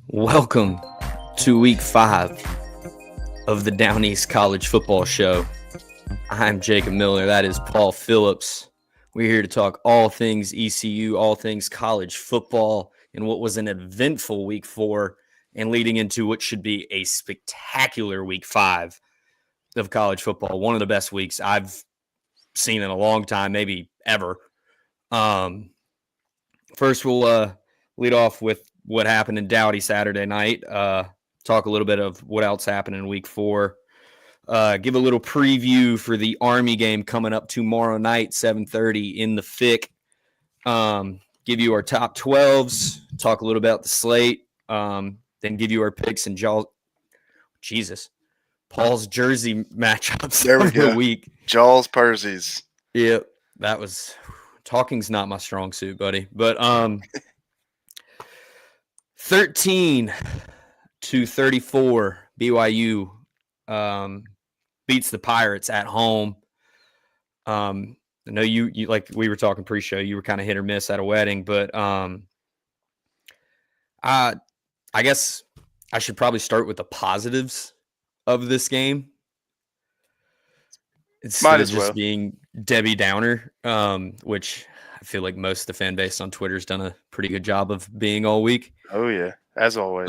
Welcome to week 5 of the Down East College Football Show. I'm Jacob Miller. That is Paul Phillips. We're here to talk all things ECU, all things college football, in what was an eventful week 4 and leading into what should be a spectacular week 5 of college football. One of the best weeks I've seen in a long time, maybe ever. First, we'll lead off with what happened in Dowdy Saturday night. Talk a little bit of what else happened in week 4. Give a little preview for the Army game coming up tomorrow night, 7:30 in the FIC. Give you our top 12s, talk a little about the slate, then give you our picks and Paul's jersey matchups there we of go. the week. Jaws Persies. Yep, that was talking's not my strong suit, buddy. But 13-34 BYU beats the Pirates at home. I know you like we were talking pre-show, you were kind of hit or miss at a wedding, but I guess I should probably start with the positives of this game. Instead of just being Debbie Downer, which I feel like most of the fan base on Twitter has done a pretty good job of being all week. Oh, yeah, as always.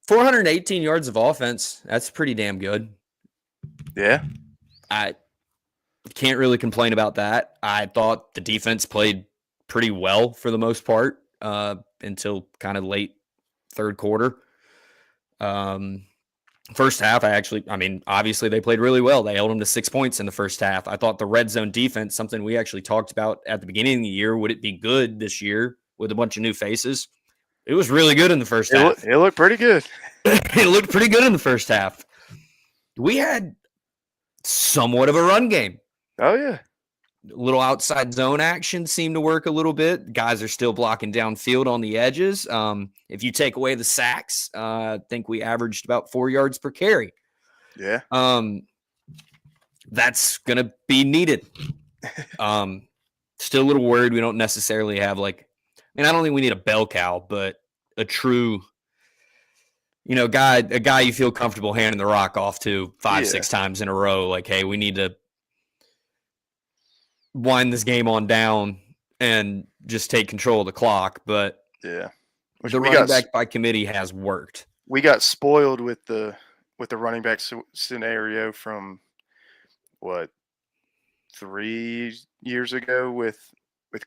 418 yards of offense. That's pretty damn good. Yeah. I can't really complain about that. I thought the defense played pretty well for the most part until kind of late third quarter. First half, obviously they played really well. They held them to 6 points in the first half. I thought the red zone defense, something we actually talked about at the beginning of the year, would it be good this year with a bunch of new faces? It was really good in the first half. It looked pretty good. It looked pretty good in the first half. We had somewhat of a run game. Oh, yeah. A little outside zone action seemed to work a little bit. Guys are still blocking downfield on the edges. If you take away the sacks, I think we averaged about 4 yards per carry. Yeah. That's going to be needed. Still a little worried we don't necessarily have I don't think we need a bell cow, but a true, a guy you feel comfortable handing the rock off to 5-6 times in a row. Like, hey, we need to wind this game on down and just take control of the clock. But yeah, the running back by committee has worked. We got spoiled with the running back scenario from 3 years ago with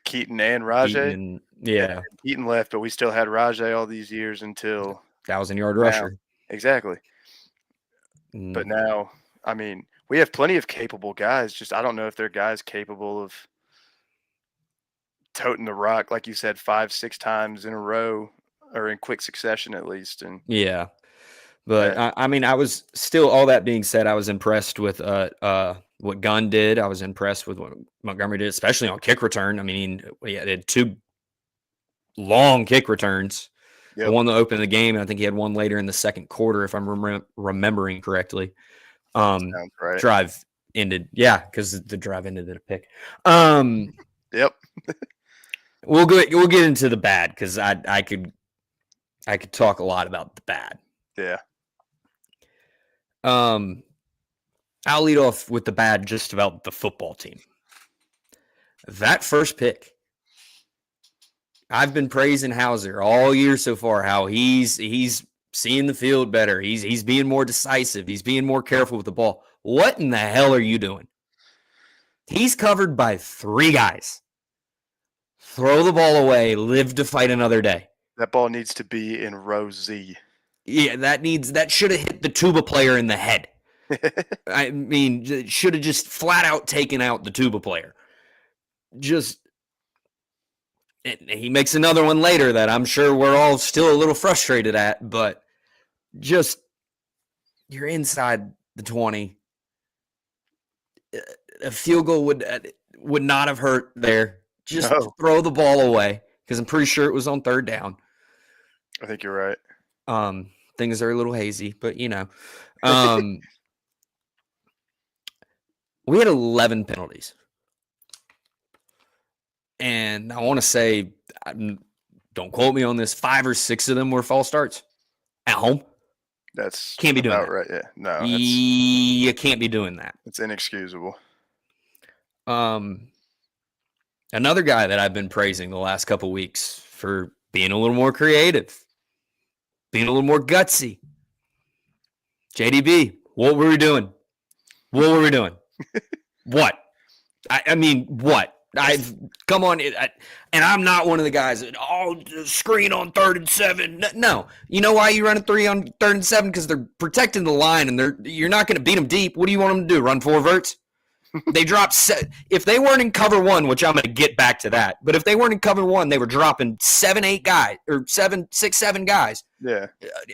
Keaton and Rajay. Keaton left, but we still had Rajay all these years until 1,000-yard rusher. Exactly. But now, we have plenty of capable guys. Just I don't know if they're guys capable of toting the rock, like you said, 5-6 times in a row or in quick succession at least. And yeah, but I was still. All that being said, I was impressed with what Gunn did. I was impressed with what Montgomery did, especially on kick return. He had 2 long kick returns. Yep. The one that opened the game, and I think he had one later in the second quarter, if I'm remembering correctly. Sounds right. Drive ended, because the drive ended in a pick. Yep. We'll get into the bad because I could talk a lot about the bad. Yeah. I'll lead off with the bad just about the football team. That first pick, I've been praising Hauser all year so far, how he's seeing the field better. He's being more decisive. He's being more careful with the ball. What in the hell are you doing? He's covered by 3 guys. Throw the ball away. Live to fight another day. That ball needs to be in row Z. Yeah, that should have hit the tuba player in the head. Should have just flat out taken out the tuba player. He makes another one later that I'm sure we're all still a little frustrated at, but just you're inside the 20. A field goal would not have hurt there. Just throw the ball away because I'm pretty sure it was on third down. I think you're right. Things are a little hazy, but We had 11 penalties. And I want to say, don't quote me on this, 5 or 6 of them were false starts at home. That's can't be doing about that. Right. Yeah, no, you can't be doing that. It's inexcusable. Another guy that I've been praising the last couple weeks for being a little more creative, being a little more gutsy. JDB, what were we doing? What were we doing? What? I mean, what? Come on, and I'm not one of the guys that screen on 3rd and 7. No, you know why you run a 3 on 3rd and 7? Because they're protecting the line, and you're not going to beat them deep. What do you want them to do? Run 4 verts? They drop if they weren't in cover 1, which I'm going to get back to that. But if they weren't in cover 1, they were dropping 7, 8 guys or 6, 7 guys. Yeah.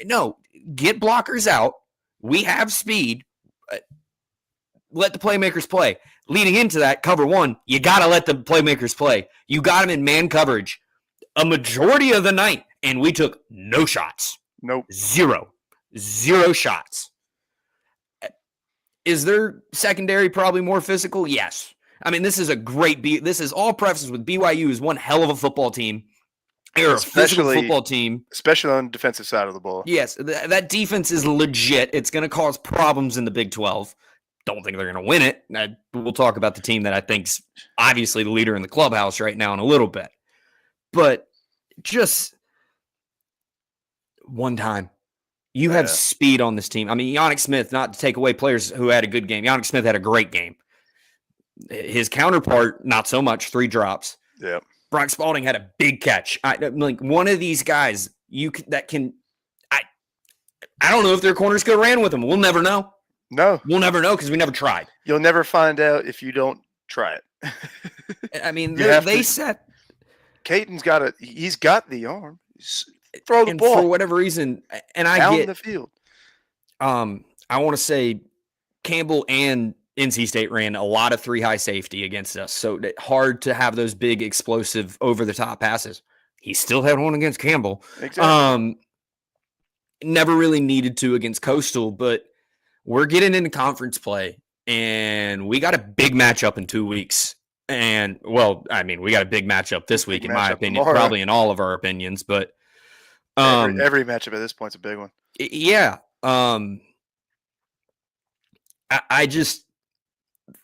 No, get blockers out. We have speed. Let the playmakers play. Leading into that, cover 1, you got to let the playmakers play. You got them in man coverage a majority of the night, and we took no shots. Nope. Zero shots. Is their secondary probably more physical? Yes. I mean, this is a great this is all prefaces with BYU is one hell of a football team. They're a physical football team. Especially on the defensive side of the ball. Yes, that defense is legit. It's going to cause problems in the Big 12. Don't think they're going to win it. We'll talk about the team that I think's obviously the leader in the clubhouse right now in a little bit. But just one time. You have speed on this team. I mean, Yannick Smith, not to take away players who had a good game. Yannick Smith had a great game. His counterpart, not so much, 3 drops. Yeah. Brock Spalding had a big catch. Like one of these guys, I don't know if their corners could have ran with him. We'll never know. No. We'll never know because we never tried. You'll never find out if you don't try it. I mean, they said Caden's he's got the arm. Throw the ball for whatever reason, and I down get the field. I want to say Campbell and NC State ran a lot of 3 high safety against us, so hard to have those big explosive over the top passes. He still had one against Campbell. Exactly. Never really needed to against Coastal, but we're getting into conference play, and we got a big matchup in 2 weeks. And we got a big matchup this week, in my opinion, probably in all of our opinions, but. Every matchup at this point is a big one. Yeah. I just,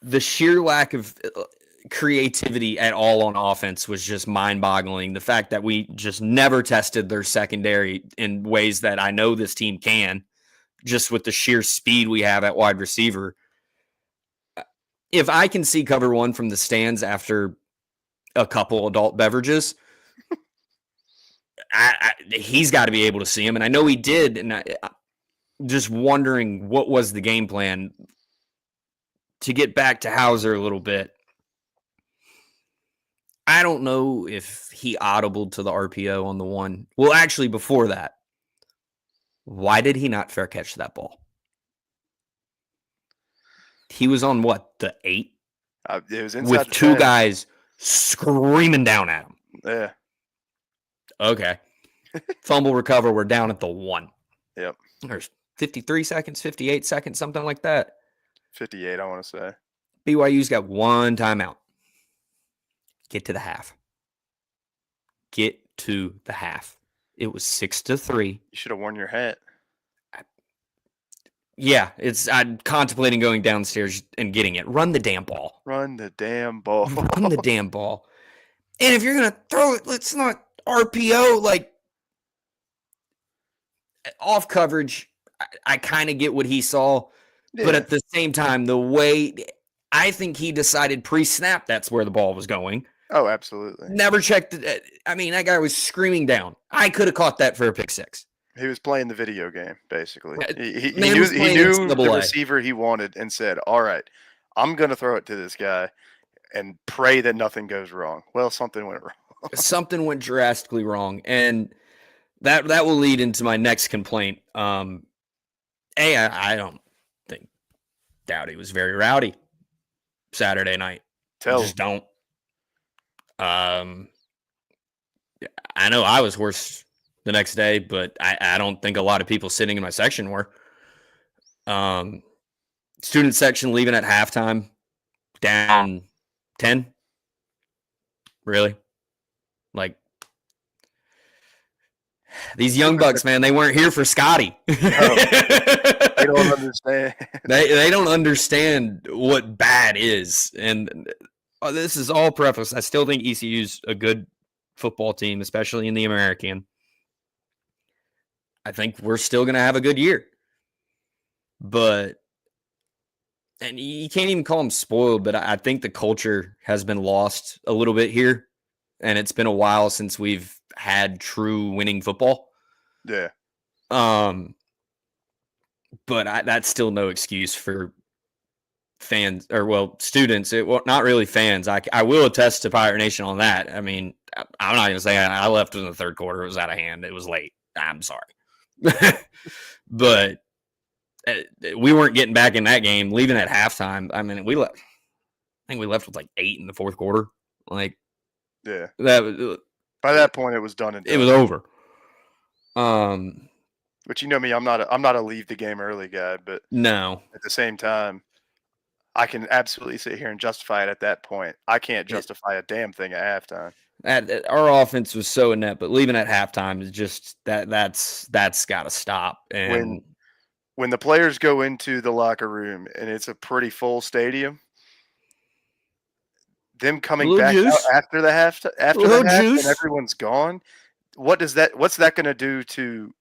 the sheer lack of creativity at all on offense was just mind-boggling. The fact that we just never tested their secondary in ways that I know this team can, just with the sheer speed we have at wide receiver. If I can see cover 1 from the stands after a couple adult beverages, he's got to be able to see him, and I know he did. And I'm just wondering what was the game plan to get back to Hauser a little bit. I don't know if he audibled to the RPO on the 1. Well, actually, before that, why did he not fair catch that ball? He was on what, the 8? It was inside with 2 guys screaming down at him. Yeah. Okay. Fumble recover. We're down at the 1. Yep. There's 53 seconds, 58 seconds, something like that. 58, I want to say. BYU's got 1 timeout. Get to the half. Get to the half. It was 6-3. You should have worn your hat. Yeah, I'm contemplating going downstairs and getting it. Run the damn ball. Run the damn ball. Run the damn ball. And if you're going to throw it, let's not RPO, like, off coverage. I kind of get what he saw. Yeah. But at the same time, the way I think he decided pre-snap that's where the ball was going. Oh, absolutely. Never checked it. I mean, that guy was screaming down. I could have caught that for a pick 6. He was playing the video game, basically. He knew the receiver he wanted and said, all right, I'm going to throw it to this guy and pray that nothing goes wrong. Well, something went wrong. Something went drastically wrong. And that will lead into my next complaint. I don't think Dowdy was very rowdy Saturday night. Just don't. I know I was worse the next day, but I don't think a lot of people sitting in my section were. Student section leaving at halftime. down 10? Really? Like, these young bucks, man, they weren't here for Scotty. No, they don't understand. They don't understand what bad is. And this is all preface. I still think ECU's a good football team, especially in the American. I think we're still going to have a good year. But, and you can't even call them spoiled, but I think the culture has been lost a little bit here. And it's been a while since we've had true winning football. Yeah. But that's still no excuse for fans or students. Not really fans. I will attest to Pirate Nation on that. I mean, I'm not even saying I left in the third quarter. It was out of hand. It was late. I'm sorry. But we weren't getting back in that game, leaving at halftime. I mean, I think we left with like 8 in the fourth quarter. Like, yeah, by that point it was done and done. It was over. But you know me, I'm not a leave the game early guy, but no. At the same time, I can absolutely sit here and justify it at that point. I can't justify a damn thing at halftime. Our offense was so inept, but leaving at halftime is just that's got to stop. And when the players go into the locker room and it's a pretty full stadium, them coming back out after the half, and everyone's gone, what's that going to do to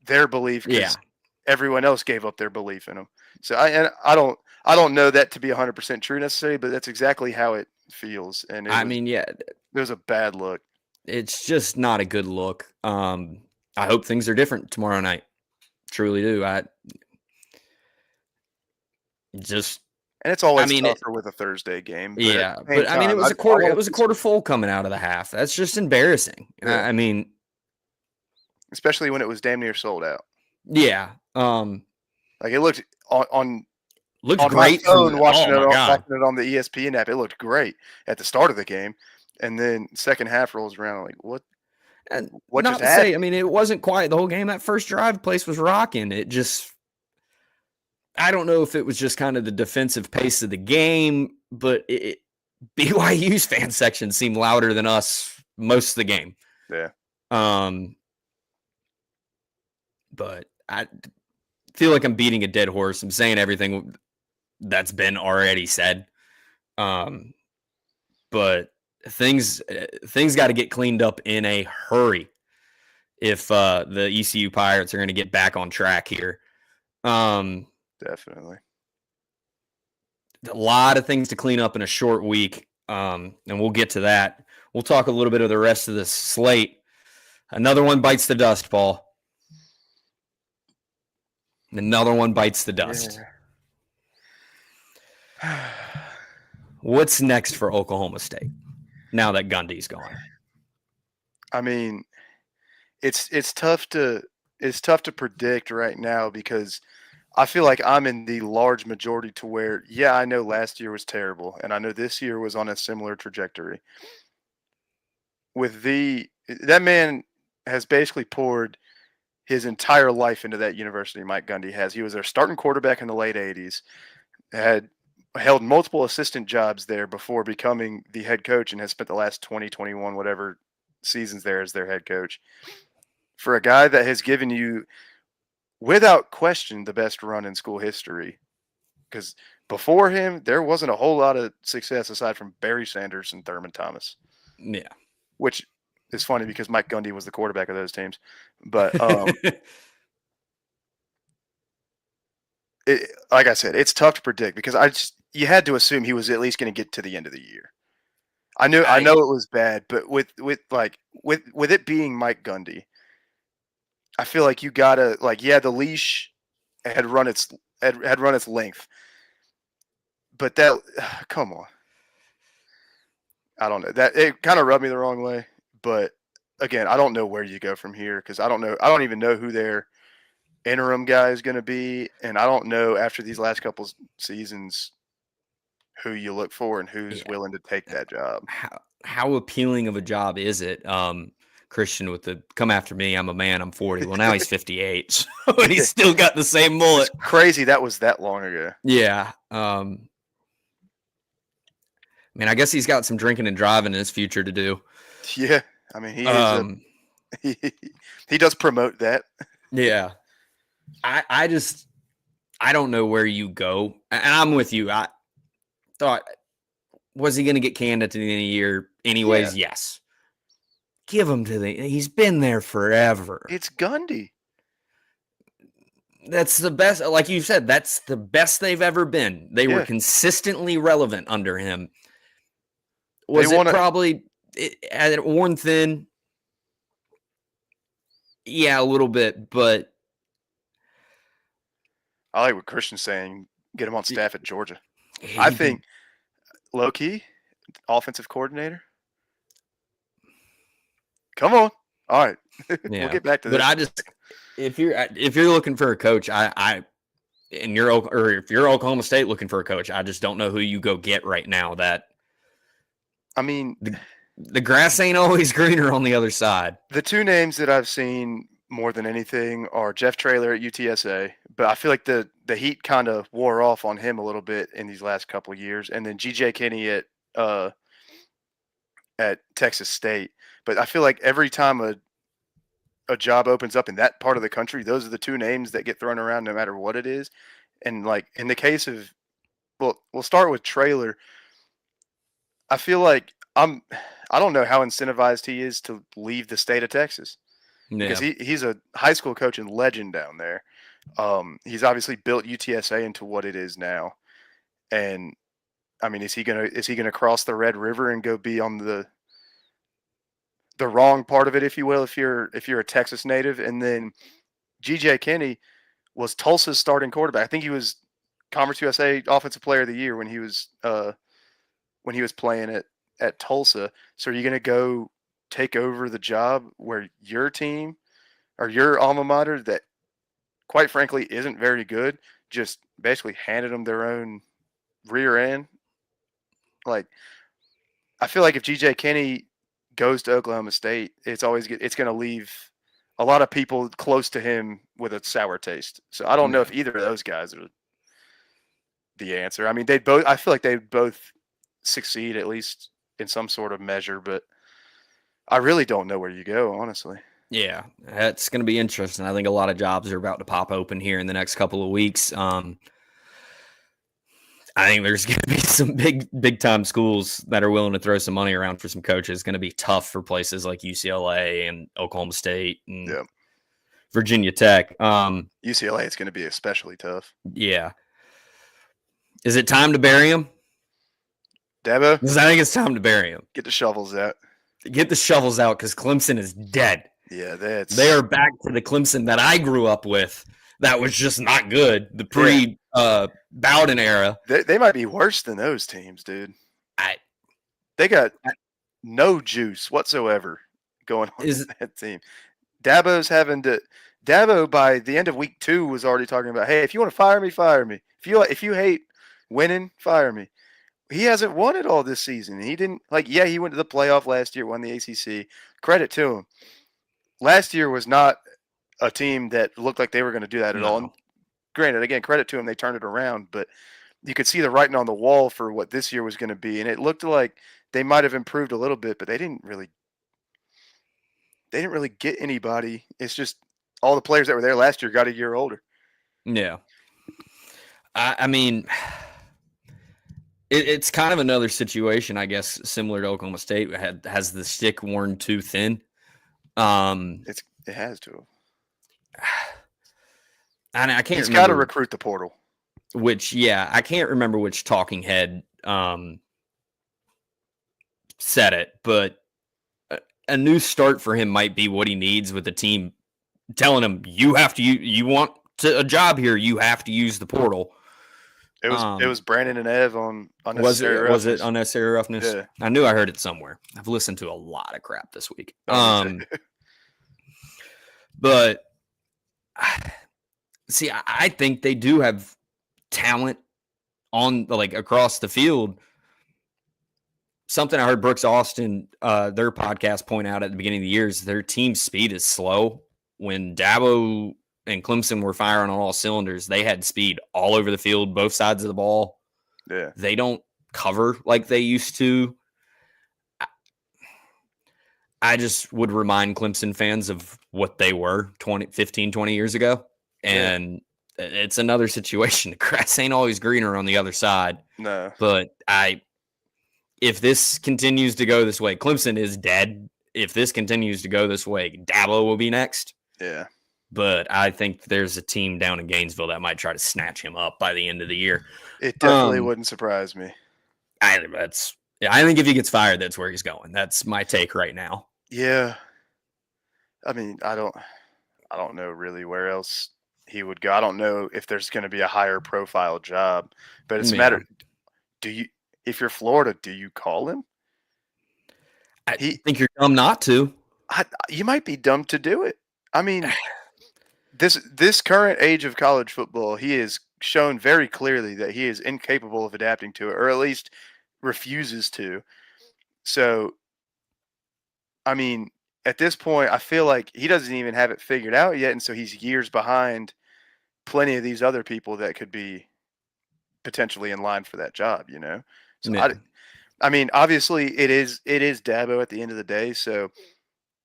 their belief? Because everyone else gave up their belief in them. So I don't know that to be 100% true necessarily, but that's exactly how it feels. And it was a bad look. It's just not a good look. I hope things are different tomorrow night. Truly do. And it's always tougher with a Thursday game. But but I mean, it was a quarter. It was a quarter full coming out of the half. That's just embarrassing. Yeah. I mean, especially when it was damn near sold out. Yeah. Like it looked on great. My phone, watching it on the ESPN app. It looked great at the start of the game, and then second half rolls around. I'm like, what? And what not to say, I mean, it wasn't quiet the whole game. That first drive, place was rocking. It just, I don't know if it was just kind of the defensive pace of the game, but BYU's fan section seemed louder than us most of the game. Yeah. But I feel like I'm beating a dead horse. I'm saying everything that's been already said. But things got to get cleaned up in a hurry if the ECU Pirates are going to get back on track here. Definitely. A lot of things to clean up in a short week, and we'll get to that. We'll talk a little bit of the rest of the slate. Another one bites the dust, Paul. Another one bites the dust. Yeah. What's next for Oklahoma State now that Gundy's gone? I mean, it's tough to predict right now because I feel like I'm in the large majority to where, I know last year was terrible, and I know this year was on a similar trajectory. That man has basically poured his entire life into that university. Mike Gundy has. He was their starting quarterback in the late 80s, had held multiple assistant jobs there before becoming the head coach, and has spent the last 20, 21, whatever seasons there as their head coach. For a guy that has given you, without question, the best run in school history, because before him, there wasn't a whole lot of success aside from Barry Sanders and Thurman Thomas. Yeah. Which is funny because Mike Gundy was the quarterback of those teams. But like I said, it's tough to predict because you had to assume he was at least going to get to the end of the year. I know it was bad, but with it being Mike Gundy, I feel like you gotta the leash had run its length, but that come on, I don't know, that it kind of rubbed me the wrong way. But again, I don't know where you go from here because I don't even know who their interim guy is going to be, and I don't know after these last couple seasons who you look for and who's willing to take that job. How appealing of a job is it? Christian with the come after me, I'm a man, I'm 40. Well, now he's 58, so, and he's still got the same mullet. It's crazy that was that long ago. Yeah. mean, I guess he's got some drinking and driving in his future to do. Yeah, I mean, he is he does promote that. Yeah, I don't know where you go, and I'm with you. I thought, was he going to get canned at the end of the year anyways? Yeah. Yes. Give him to he's been there forever. It's Gundy. That's the best. Like you said, that's the best they've ever been. They were consistently relevant under him. Was it probably worn thin? Yeah, a little bit, but I like what Christian's saying. Get him on staff at Georgia. I think low-key, offensive coordinator. Come on. All right. We'll get back to this. But I just if you're looking for a coach, if you're Oklahoma State looking for a coach, I just don't know who you go get right now. I mean, the grass ain't always greener on the other side. The two names that I've seen more than anything are Jeff Traylor at UTSA, but I feel like the heat kind of wore off on him a little bit in these last couple of years, and then G.J. Kinney at Texas State. But I feel like every time a job opens up in that part of the country, those are the two names that get thrown around no matter what it is. And like in the case of, well, we'll start with Traylor. I feel like I don't know how incentivized he is to leave the state of Texas. Because he's a high school coach and legend down there. He's obviously built UTSA into what it is now. And I mean, is he gonna cross the Red River and go be on the wrong part of it, if you will, if you're a Texas native? And then G.J. Kinney was Tulsa's starting quarterback. I think he was Conference USA Offensive Player of the Year when he was playing at Tulsa. So are you going to go take over the job where your team or your alma mater that, quite frankly, isn't very good, just basically handed them their own rear end? Like, I feel like if G.J. Kinney goes to Oklahoma State, it's going to leave a lot of people close to him with a sour taste. So I don't know if either of those guys are the answer. I mean, I feel like they both succeed at least in some sort of measure, but I really don't know where you go, honestly. Yeah, it's going to be interesting. I think a lot of jobs are about to pop open here in the next couple of weeks. I think there's going to be some big time schools that are willing to throw some money around for some coaches. It's going to be tough for places like UCLA and Oklahoma State and Virginia Tech. UCLA is going to be especially tough. Yeah. Is it time to bury him? Dabo? Because I think it's time to bury him. Get the shovels out. Get the shovels out because Clemson is dead. Yeah, they are back to the Clemson that I grew up with. That was just not good. The Bowden era. They might be worse than those teams, dude. They got no juice whatsoever going on in that team. Dabo by the end of week 2 was already talking about, hey, if you want to fire me, fire me. If you hate winning, fire me. He hasn't won it all this season. He didn't he went to the playoff last year, won the ACC. Credit to him. Last year was not a team that looked like they were going to do that at all. And granted, again, credit to him, they turned it around, but you could see the writing on the wall for what this year was going to be. And it looked like they might have improved a little bit, but they didn't really get anybody. It's just all the players that were there last year got a year older. Yeah. I mean, it's kind of another situation, I guess, similar to Oklahoma State. Has the stick worn too thin? It has to. And I can't. He's got to recruit the portal. I can't remember which talking head said it, but a new start for him might be what he needs, with the team telling him you want a job here, you have to use the portal. It was Brandon and Ev on Unnecessary Roughness. Was it Unnecessary Roughness? Yeah. I knew I heard it somewhere. I've listened to a lot of crap this week. But see, I think they do have talent on across the field. Something I heard Brooks Austin, their podcast, point out at the beginning of the year is their team speed is slow. When Dabo and Clemson were firing on all cylinders, they had speed all over the field, both sides of the ball. Yeah. They don't cover like they used to. I just would remind Clemson fans of what they were 15, 20 years ago. And it's another situation. The grass ain't always greener on the other side. No. But if this continues to go this way, Clemson is dead. If this continues to go this way, Dabo will be next. Yeah. But I think there's a team down in Gainesville that might try to snatch him up by the end of the year. It definitely wouldn't surprise me. I think if he gets fired, that's where he's going. That's my take right now. Yeah. I mean, I don't know really where else he would go. I don't know if there's going to be a higher profile job, but it's a matter. If you're Florida, do you call him? I think you're dumb not to. You might be dumb to do it. I mean, this current age of college football, he has shown very clearly that he is incapable of adapting to it, or at least refuses to. So, I mean, at this point, I feel like he doesn't even have it figured out yet, and so he's years behind plenty of these other people that could be potentially in line for that job, you know? So yeah. I mean, obviously it is Dabo at the end of the day, so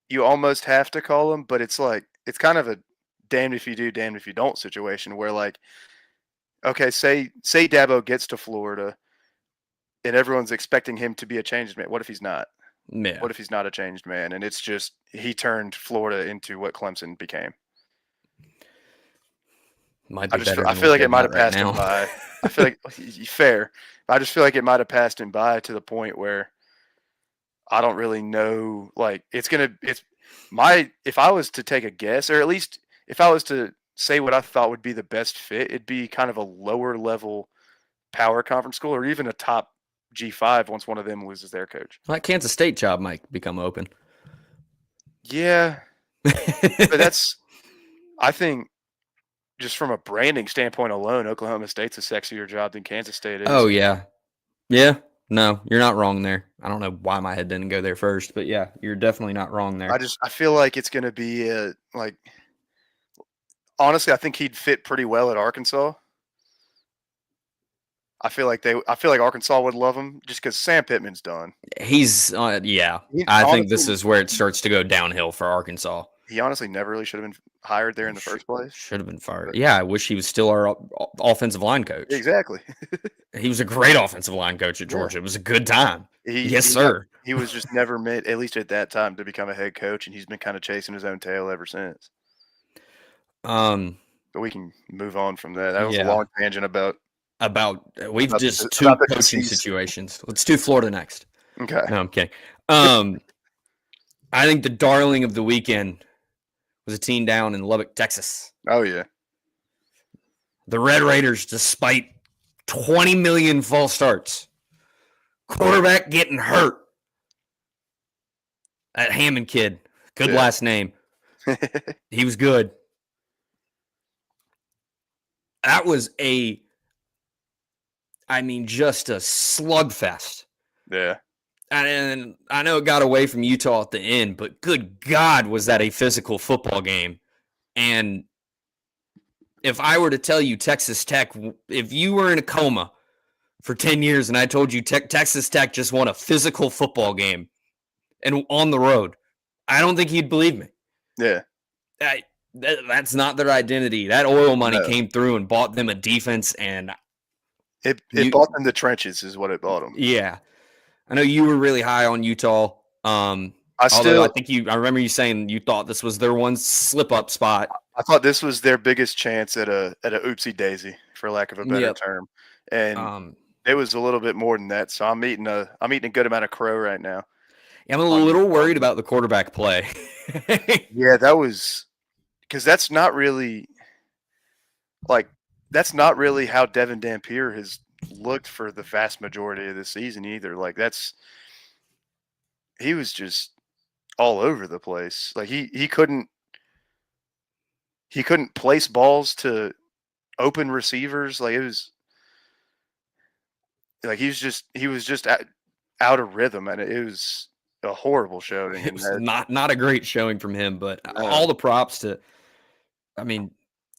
you almost have to call him, but it's like it's kind of a damned if you do, damned if you don't situation where, like, okay, say Dabo gets to Florida and everyone's expecting him to be a changed man. What if he's not? Yeah. What if he's not a changed man and it's just he turned Florida into what Clemson became? Might be I feel like it might have passed him by. I feel like fair. I just feel like it might have passed him by to the point where I don't really know. Like if I was to take a guess, or at least if I was to say what I thought would be the best fit, it'd be kind of a lower level power conference school, or even a top G5 once one of them loses their coach. That Kansas State job might become open. Yeah, but I think. Just from a branding standpoint alone, Oklahoma State's a sexier job than Kansas State is. Oh, yeah. Yeah. No, you're not wrong there. I don't know why my head didn't go there first, but yeah, you're definitely not wrong there. I feel like it's going to be honestly, I think he'd fit pretty well at Arkansas. I feel like Arkansas would love him just because Sam Pittman's done. He's yeah. I think this is where it starts to go downhill for Arkansas. He honestly never really should have been hired there in the first place. Should have been fired. Yeah, I wish he was still our offensive line coach. Exactly. He was a great offensive line coach at Georgia. Yeah. It was a good time. Yes, sir. He was just never meant, at least at that time, to become a head coach, and he's been kind of chasing his own tail ever since. But we can move on from that. That was a long tangent about two coaching situations. Let's do Florida next. Okay. No, I'm kidding. I think the darling of the weekend was a team down in Lubbock, Texas. Oh, yeah. The Red Raiders, despite 20 million false starts, quarterback getting hurt. That Hammond kid, good last name. He was good. That was just a slugfest. Yeah. And I know it got away from Utah at the end, but good God, was that a physical football game. And if I were to tell you Texas Tech, if you were in a coma for 10 years and I told you Texas Tech just won a physical football game and on the road, I don't think you'd believe me. Yeah. That's not their identity. That oil money came through and bought them a defense, and it bought them the trenches is what it bought them. Yeah. I know you were really high on Utah. I remember you saying you thought this was their one slip-up spot. I thought this was their biggest chance at a oopsie daisy, for lack of a better term. And it was a little bit more than that. So I'm eating a good amount of crow right now. Yeah, I'm a little worried about the quarterback play. Yeah, that was because that's not really how Devin Dampier has looked for the vast majority of the season either. He was just all over the place. Like he couldn't place balls to open receivers. Like it was like he was just out of rhythm, and it was a horrible showing. It was not a great showing from him, but all the props to. I mean,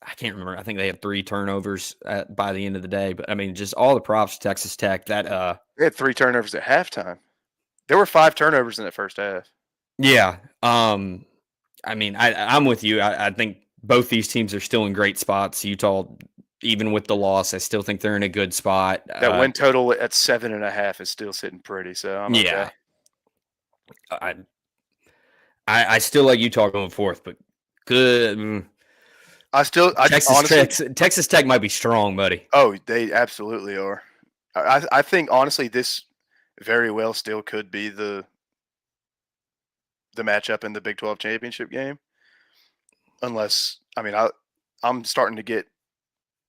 I can't remember. I think they had 3 turnovers by the end of the day. But, I mean, just all the props to Texas Tech. They had 3 turnovers at halftime. There were 5 turnovers in that first half. Yeah. I mean, I'm with you. I think both these teams are still in great spots. Utah, even with the loss, I still think they're in a good spot. That win total at 7.5 is still sitting pretty, so I'm okay. I still like Utah going forth, but good. Texas Tech might be strong, buddy. Oh, they absolutely are. I think honestly, this very well still could be the matchup in the Big 12 championship game, unless I'm starting to get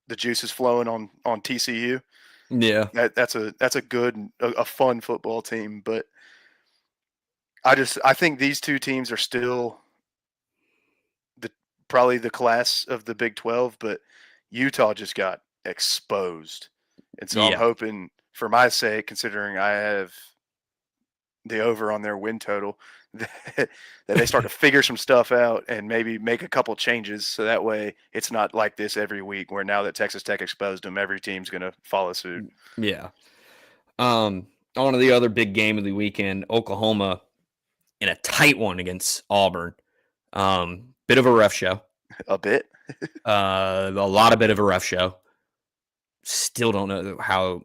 the juices flowing on TCU. Yeah, that's a good, a fun football team, but I think these two teams are still probably the class of the Big 12, but Utah just got exposed. And so I'm hoping, for my sake, considering I have the over on their win total, that they start to figure some stuff out and maybe make a couple changes so that way it's not like this every week where now that Texas Tech exposed them, every team's going to follow suit. Yeah. On to the other big game of the weekend, Oklahoma in a tight one against Auburn. Bit of a rough show. A bit. A lot of bit of a rough show. Still don't know how,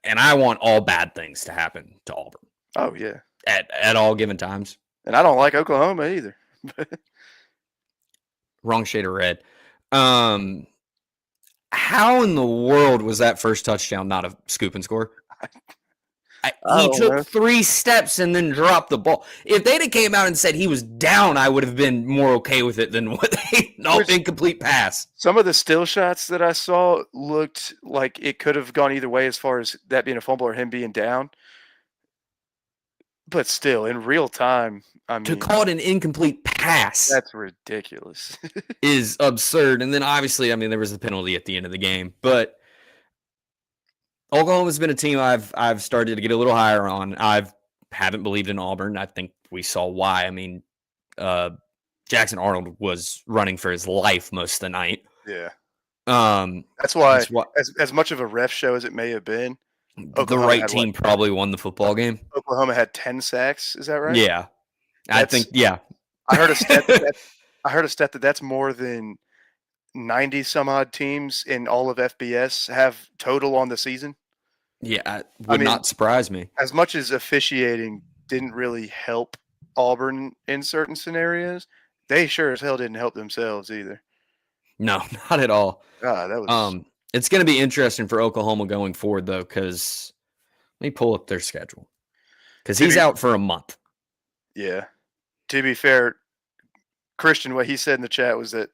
and I want all bad things to happen to Auburn. Oh, yeah. At all given times. And I don't like Oklahoma either. Wrong shade of red. How in the world was that first touchdown not a scoop and score? He took 3 steps and then dropped the ball. If they'd have came out and said he was down, I would have been more okay with it than what they incomplete pass. Some of the still shots that I saw looked like it could have gone either way as far as that being a fumble or him being down. But still, in real time, I mean, to call it an incomplete pass, that's ridiculous. Is absurd. And then obviously, I mean, there was the penalty at the end of the game, but Oklahoma's been a team I've started to get a little higher on. Haven't believed in Auburn. I think we saw why. I mean, Jackson Arnold was running for his life most of the night. Yeah. That's why as much of a ref show as it may have been, the right team probably won the football game. Oklahoma had 10 sacks. Is that right? Yeah. I think, yeah. I heard a stat that's more than 90 some odd teams in all of FBS have total on the season. Yeah, would not surprise me. As much as officiating didn't really help Auburn in certain scenarios, they sure as hell didn't help themselves either. No, not at all. That was. It's going to be interesting for Oklahoma going forward, though, because let me pull up their schedule. Because he's out for a month. Yeah. To be fair, Christian, what he said in the chat was that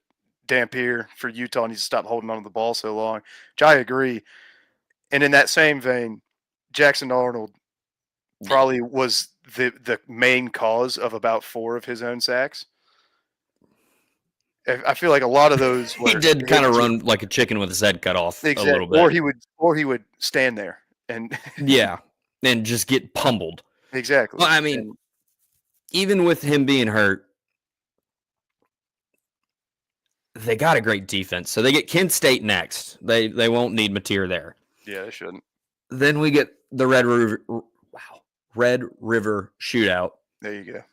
Dampier for Utah needs to stop holding on to the ball so long, which I agree. And in that same vein, Jackson Arnold probably was the main cause of about 4 of his own sacks. I feel like a lot of those were, he did kind of run like a chicken with his head cut off a little bit. Or he would stand there and yeah, and just get pummeled. Exactly. Well, I mean, even with him being hurt, they got a great defense. So they get Kent State next. They won't need Mateer there. Yeah, they shouldn't. Then we get the Red River shootout. There you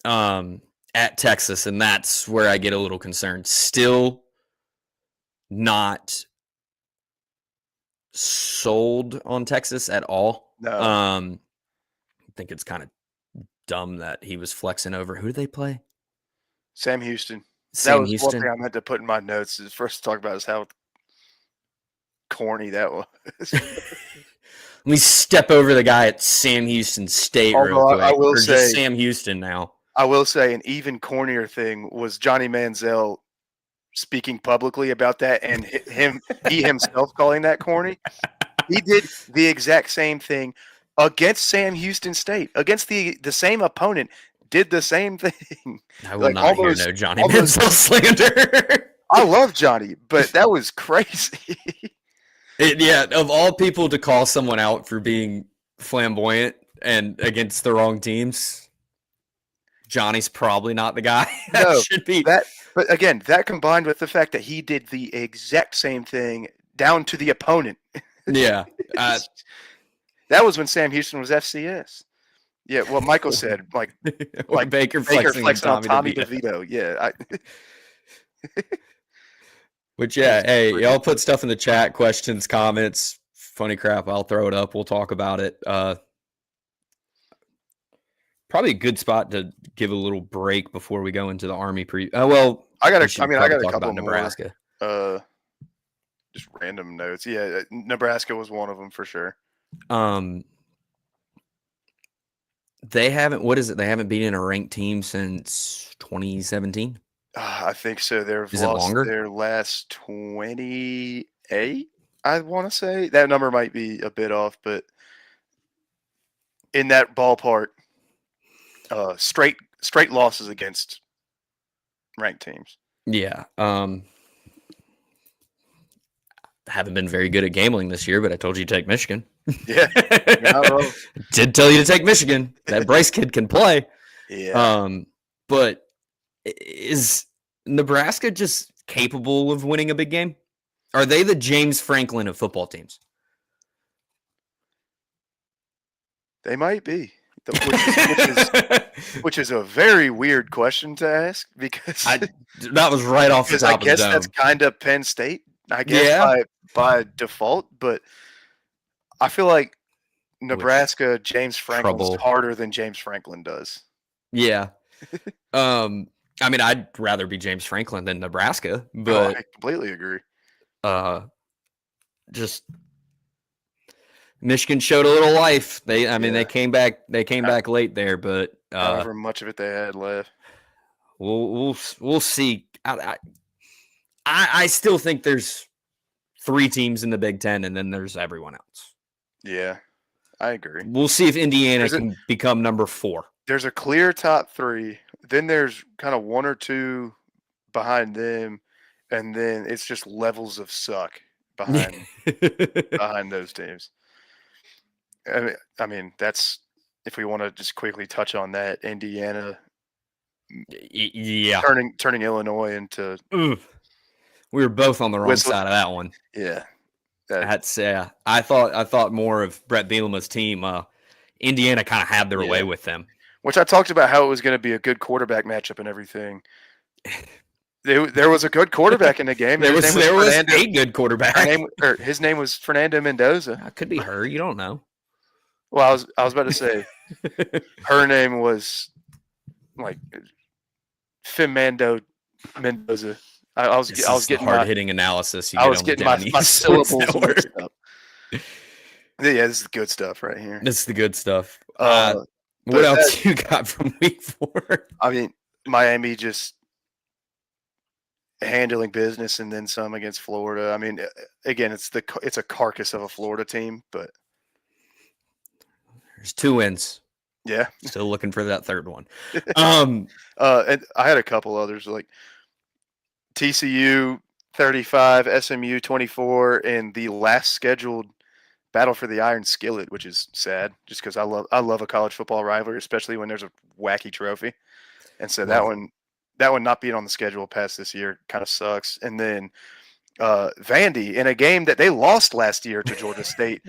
go. At Texas, and that's where I get a little concerned. Still not sold on Texas at all. No. I think it's kind of dumb that he was flexing over. Who did they play? Sam Houston. One thing I meant to put in my notes is first to talk about is how corny that was. Let me step over the guy at Sam Houston State real quick. I will say, just Sam Houston now. I will say an even cornier thing was Johnny Manziel speaking publicly about that and he himself calling that corny. He did the exact same thing against Sam Houston State, against the same opponent, did the same thing. I will not hear no Johnny Manziel slander. I love Johnny, but that was crazy. Of all people to call someone out for being flamboyant and against the wrong teams, Johnny's probably not the guy. No, should be. But again, that combined with the fact that he did the exact same thing down to the opponent. Yeah. That was when Sam Houston was FCS. Yeah, what Michael said, like Baker flexing on Tommy DeVito. Yeah. Which, yeah, hey, y'all put stuff in the chat, questions, comments, funny crap. I'll throw it up. We'll talk about it. Probably a good spot to give a little break before we go into the Army I got a couple about Nebraska. More, just random notes. Yeah, Nebraska was one of them for sure. They haven't. What is it? They haven't beaten a ranked team since 2017. I think so. They've lost longer? Their last 28. I want to say that number might be a bit off, but in that ballpark, straight losses against ranked teams. Yeah. Haven't been very good at gambling this year, but I told you to take Michigan. Yeah. Did tell you to take Michigan. That Bryce kid can play. Yeah. But is Nebraska just capable of winning a big game? Are they the James Franklin of football teams? They might be. Which is a very weird question to ask because that was right off the top of the dome. I guess that's kind of Penn State, I guess, by default. But I feel like Nebraska, James Franklin's harder than James Franklin does. Yeah. I mean, I'd rather be James Franklin than Nebraska, but I completely agree. Just Michigan showed a little life. They came back late there, but however much of it they had left. We'll see. I still think there's 3 teams in the Big Ten, and then there's everyone else. Yeah, I agree. We'll see if Indiana can become number 4. There's a clear top 3. Then there's kind of 1 or 2 behind them, and then it's just levels of suck behind those teams. I mean, that's if we want to just quickly touch on that. Indiana, yeah, turning Illinois into. We were both on the wrong side of that one. Yeah, that's I thought more of Brett Bielema's team. Indiana kind of had their way with them. Which I talked about how it was going to be a good quarterback matchup and everything. There was a good quarterback in the game. There was a good quarterback. His name was Fernando Mendoza. It could be her. You don't know. Well, I was about to say her name was like Fernando Mendoza. I was getting hard-hitting analysis. I was getting my syllables mixed up. Yeah, this is the good stuff right here. This is the good stuff. What else you got from week 4? I mean, Miami just handling business and then some against Florida. I mean, again, it's a carcass of a Florida team, but there's 2 wins. Yeah, still looking for that third one. And I had a couple others like TCU 35, SMU 24, and the last scheduled battle for the Iron Skillet, which is sad, just because I love a college football rivalry, especially when there's a wacky trophy. And so that one not being on the schedule past this year kind of sucks. And then Vandy in a game that they lost last year to Georgia State.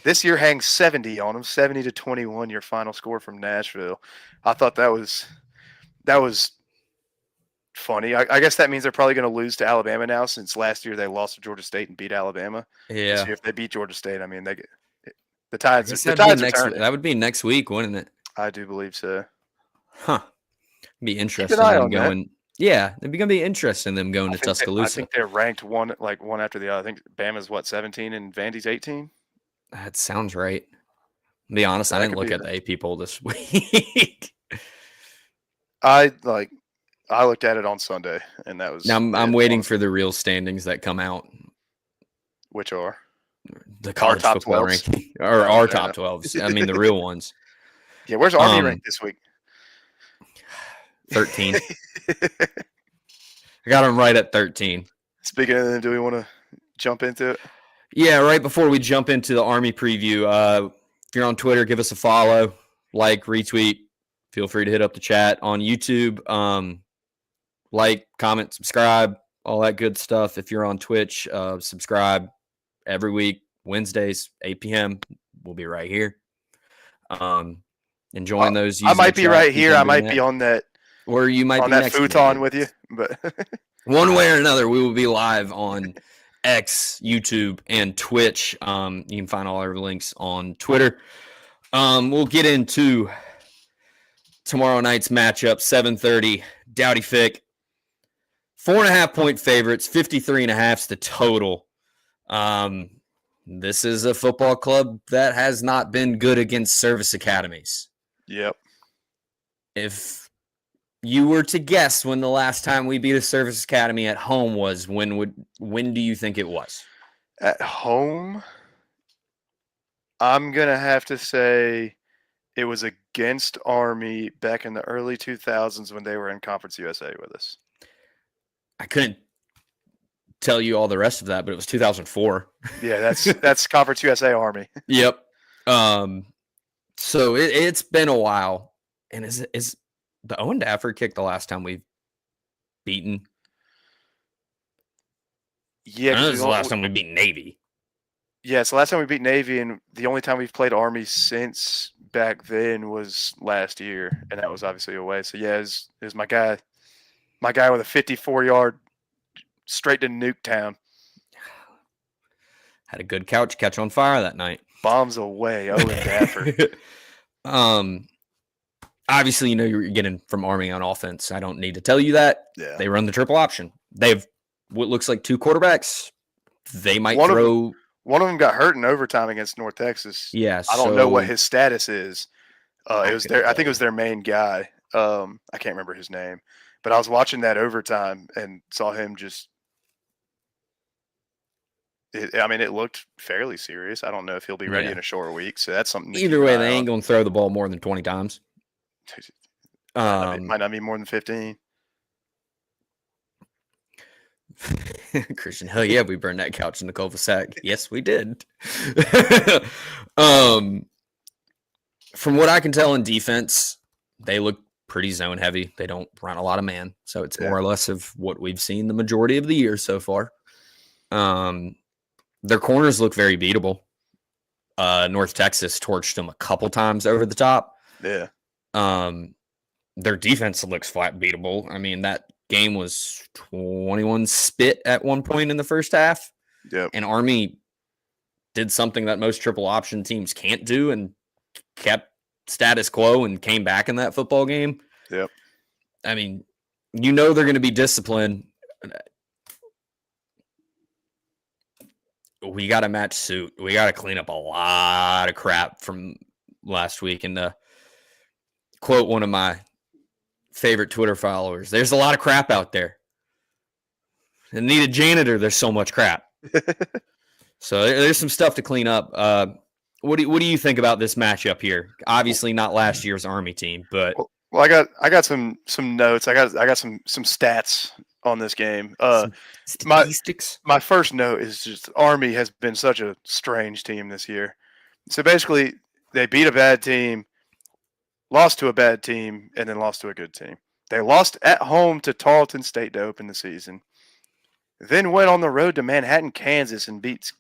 This year hangs 70 on them, 70-21, your final score from Nashville. I thought that was funny. I guess that means they're probably going to lose to Alabama now, since last year they lost to Georgia State and beat Alabama. Yeah. So if they beat Georgia State, I mean, the tides are turning. That would be next week, wouldn't it? I do believe so. Huh. Be interesting them going. Yeah, it'd be going to be interesting them going to Tuscaloosa. I think they're ranked one after the other. I think Bama's 17 and Vandy's 18. That sounds right. To be honest, I didn't look at the AP poll this week. I looked at it on Sunday, and that was. Now I'm waiting for the real standings that come out. Which are the college top football 12s. ranking, or our top 12s. I mean, the real ones. Yeah, where's Army ranked this week? 13. I got them right at 13. Speaking of them, do we want to jump into it? Yeah, right before we jump into the Army preview, if you're on Twitter, give us a follow, like, retweet. Feel free to hit up the chat on YouTube. like, comment, subscribe, all that good stuff. If you're on Twitch, subscribe every week, Wednesdays, 8 p.m. We'll be right here. Enjoying those. I might be right here. I might be on that. Or you might on be that next futon with you. But one way or another, we will be live on X, YouTube, and Twitch. You can find all our links on Twitter. We'll get into tomorrow night's matchup, 7:30, Dowdy Fick. 4.5-point favorites, 53.5 is the total. This is a football club that has not been good against service academies. Yep. If you were to guess when the last time we beat a service academy at home was, when do you think it was? At home, I'm going to have to say it was against Army back in the early 2000s when they were in Conference USA with us. I couldn't tell you all the rest of that, but it was 2004. Yeah, that's Conference USA Army. Yep. So it's been a while. And is the Owen Dafford kick the last time we've beaten? Yeah, this is the last time we beat Navy. Yeah, it's the last time we beat Navy, and the only time we've played Army since back then was last year, and that was obviously away. So yeah, it was my guy with a 54-yard straight to Nuketown. Had a good couch catch on fire that night. Bombs away, Owen Dafford. Obviously, you know you're getting from Army on offense. I don't need to tell you that. Yeah. They run the triple option. They have what looks like two quarterbacks. They might throw. One of them got hurt in overtime against North Texas. Yeah, I don't know what his status is. I think it was their main guy. I can't remember his name, but I was watching that overtime and saw him just. It looked fairly serious. I don't know if he'll be ready in a short week, so that's something. Either way, they ain't gonna throw the ball more than 20 times. Might not be more than 15. Christian, hell yeah, we burned that couch in the cul-de-sac. Yes, we did. From what I can tell in defense, they look pretty zone heavy. They don't run a lot of man, so it's more or less of what we've seen the majority of the year so far. Their corners look very beatable. North Texas torched them a couple times over the top. Yeah. Their defense looks flat beatable. I mean, that game was 21 spit at one point in the first half. Yep. And Army did something that most triple option teams can't do and kept status quo and came back in that football game. Yep. I mean, you know they're going to be disciplined. We got to match suit. We got to clean up a lot of crap from last week. And to quote one of my favorite Twitter followers, there's a lot of crap out there. And need a janitor, there's so much crap. So there's some stuff to clean up. What do you think about this matchup here? Obviously not last year's Army team, but well, I got some notes. I got some stats on this game. Statistics. My first note is just Army has been such a strange team this year. So basically, they beat a bad team, lost to a bad team, and then lost to a good team. They lost at home to Tarleton State to open the season, then went on the road to Manhattan, Kansas, and beat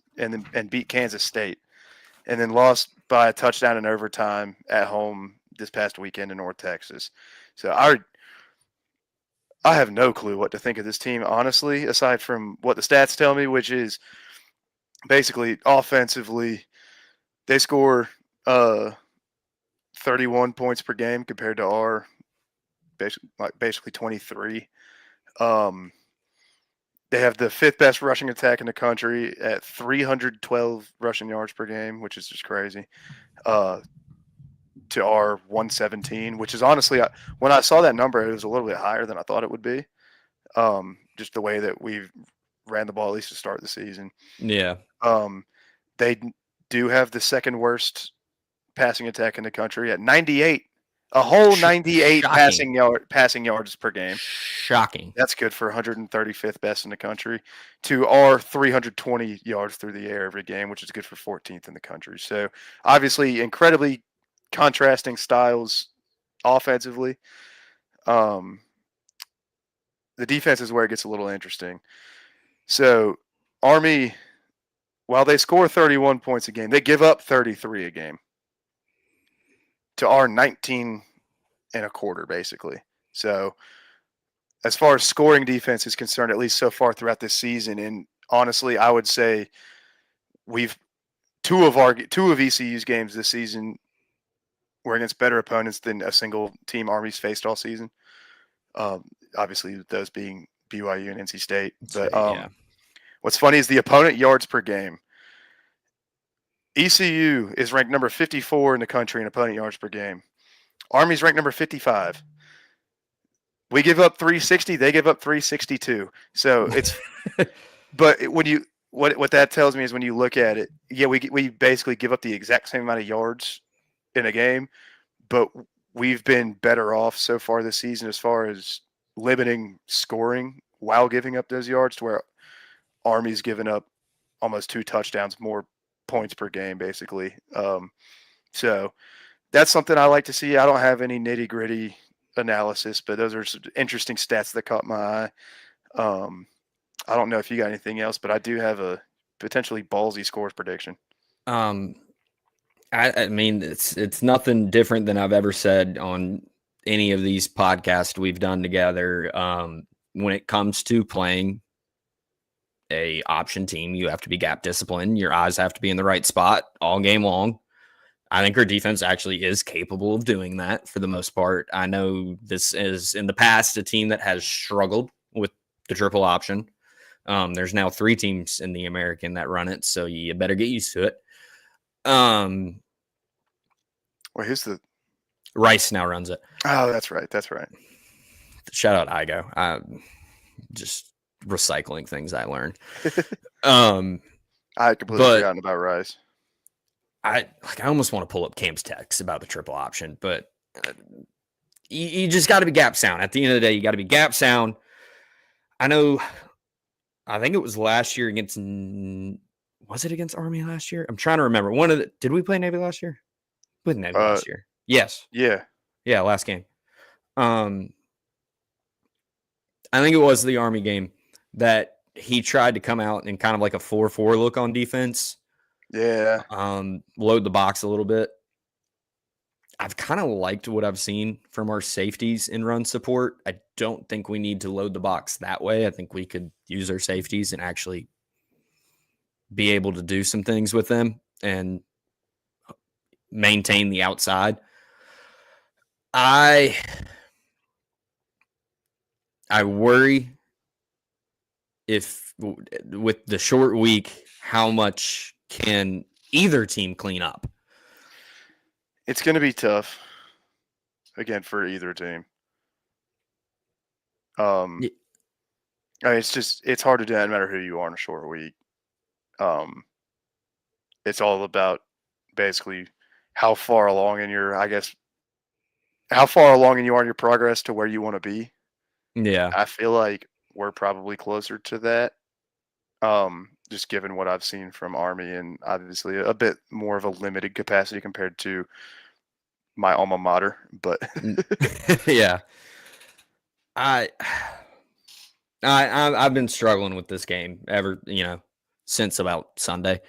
Kansas State, and then lost by a touchdown in overtime at home this past weekend in North Texas. So I have no clue what to think of this team, honestly, aside from what the stats tell me, which is basically offensively, they score 31 points per game compared to our basically 23. They have the fifth best rushing attack in the country at 312 rushing yards per game, which is just crazy. To our 117, which is honestly, when I saw that number, it was a little bit higher than I thought it would be. Just the way that we ran the ball, at least to start the season. Yeah. They do have the second worst passing attack in the country at 98, a whole 98 passing yards per game. Shocking. That's good for 135th best in the country to our 320 yards through the air every game, which is good for 14th in the country. So obviously incredibly contrasting styles offensively. the defense is where it gets a little interesting. So Army, while they score 31 points a game, they give up 33 a game to our 19 and a quarter, basically. So as far as scoring defense is concerned, at least so far throughout this season, and honestly, I would say we've two of ECU's games this season were against better opponents than a single team Army's faced all season. Obviously, those being BYU and NC State. But what's funny is the opponent yards per game. ECU is ranked number 54 in the country in opponent yards per game. Army's ranked number 55. We give up 360, they give up 362. So it's but when you what that tells me is when you look at it, yeah, we basically give up the exact same amount of yards in a game, but we've been better off so far this season as far as limiting scoring while giving up those yards, to where Army's given up almost 2 touchdowns more points per game, basically. So that's something I like to see. I don't have any nitty gritty analysis, but those are some interesting stats that caught my eye. I don't know if you got anything else, but I do have a potentially ballsy scores prediction. I mean, it's nothing different than I've ever said on any of these podcasts we've done together. When it comes to playing a option team, you have to be gap disciplined. Your eyes have to be in the right spot all game long. I think our defense actually is capable of doing that for the most part. I know this is in the past a team that has struggled with the triple option. There's now 3 teams in the American that run it, so you better get used to it. Well, who's the Rice now runs it. Oh, that's right. That's right. Shout out Igo. I'm just recycling things I learned. I had completely forgotten about Rice. I almost want to pull up Cam's text about the triple option, but you just got to be gap sound. At the end of the day, you got to be gap sound. I think it was last year against, was it against Army last year? I'm trying to remember. Did we play Navy last year? With Navy last year. Yes. Yeah. Yeah, last game. I think it was the Army game that he tried to come out in kind of like a 4-4 look on defense. Yeah. Load the box a little bit. I've kind of liked what I've seen from our safeties in run support. I don't think we need to load the box that way. I think we could use our safeties and actually be able to do some things with them and maintain the outside. I worry if with the short week, how much can either team clean up? It's going to be tough, again, for either team. I mean, it's hard to do that no matter who you are in a short week. It's all about basically how far along in you are in your progress to where you want to be. Yeah. I feel like we're probably closer to that. Just given what I've seen from Army, and obviously a bit more of a limited capacity compared to my alma mater, but yeah, I've been struggling with this game since about Sunday.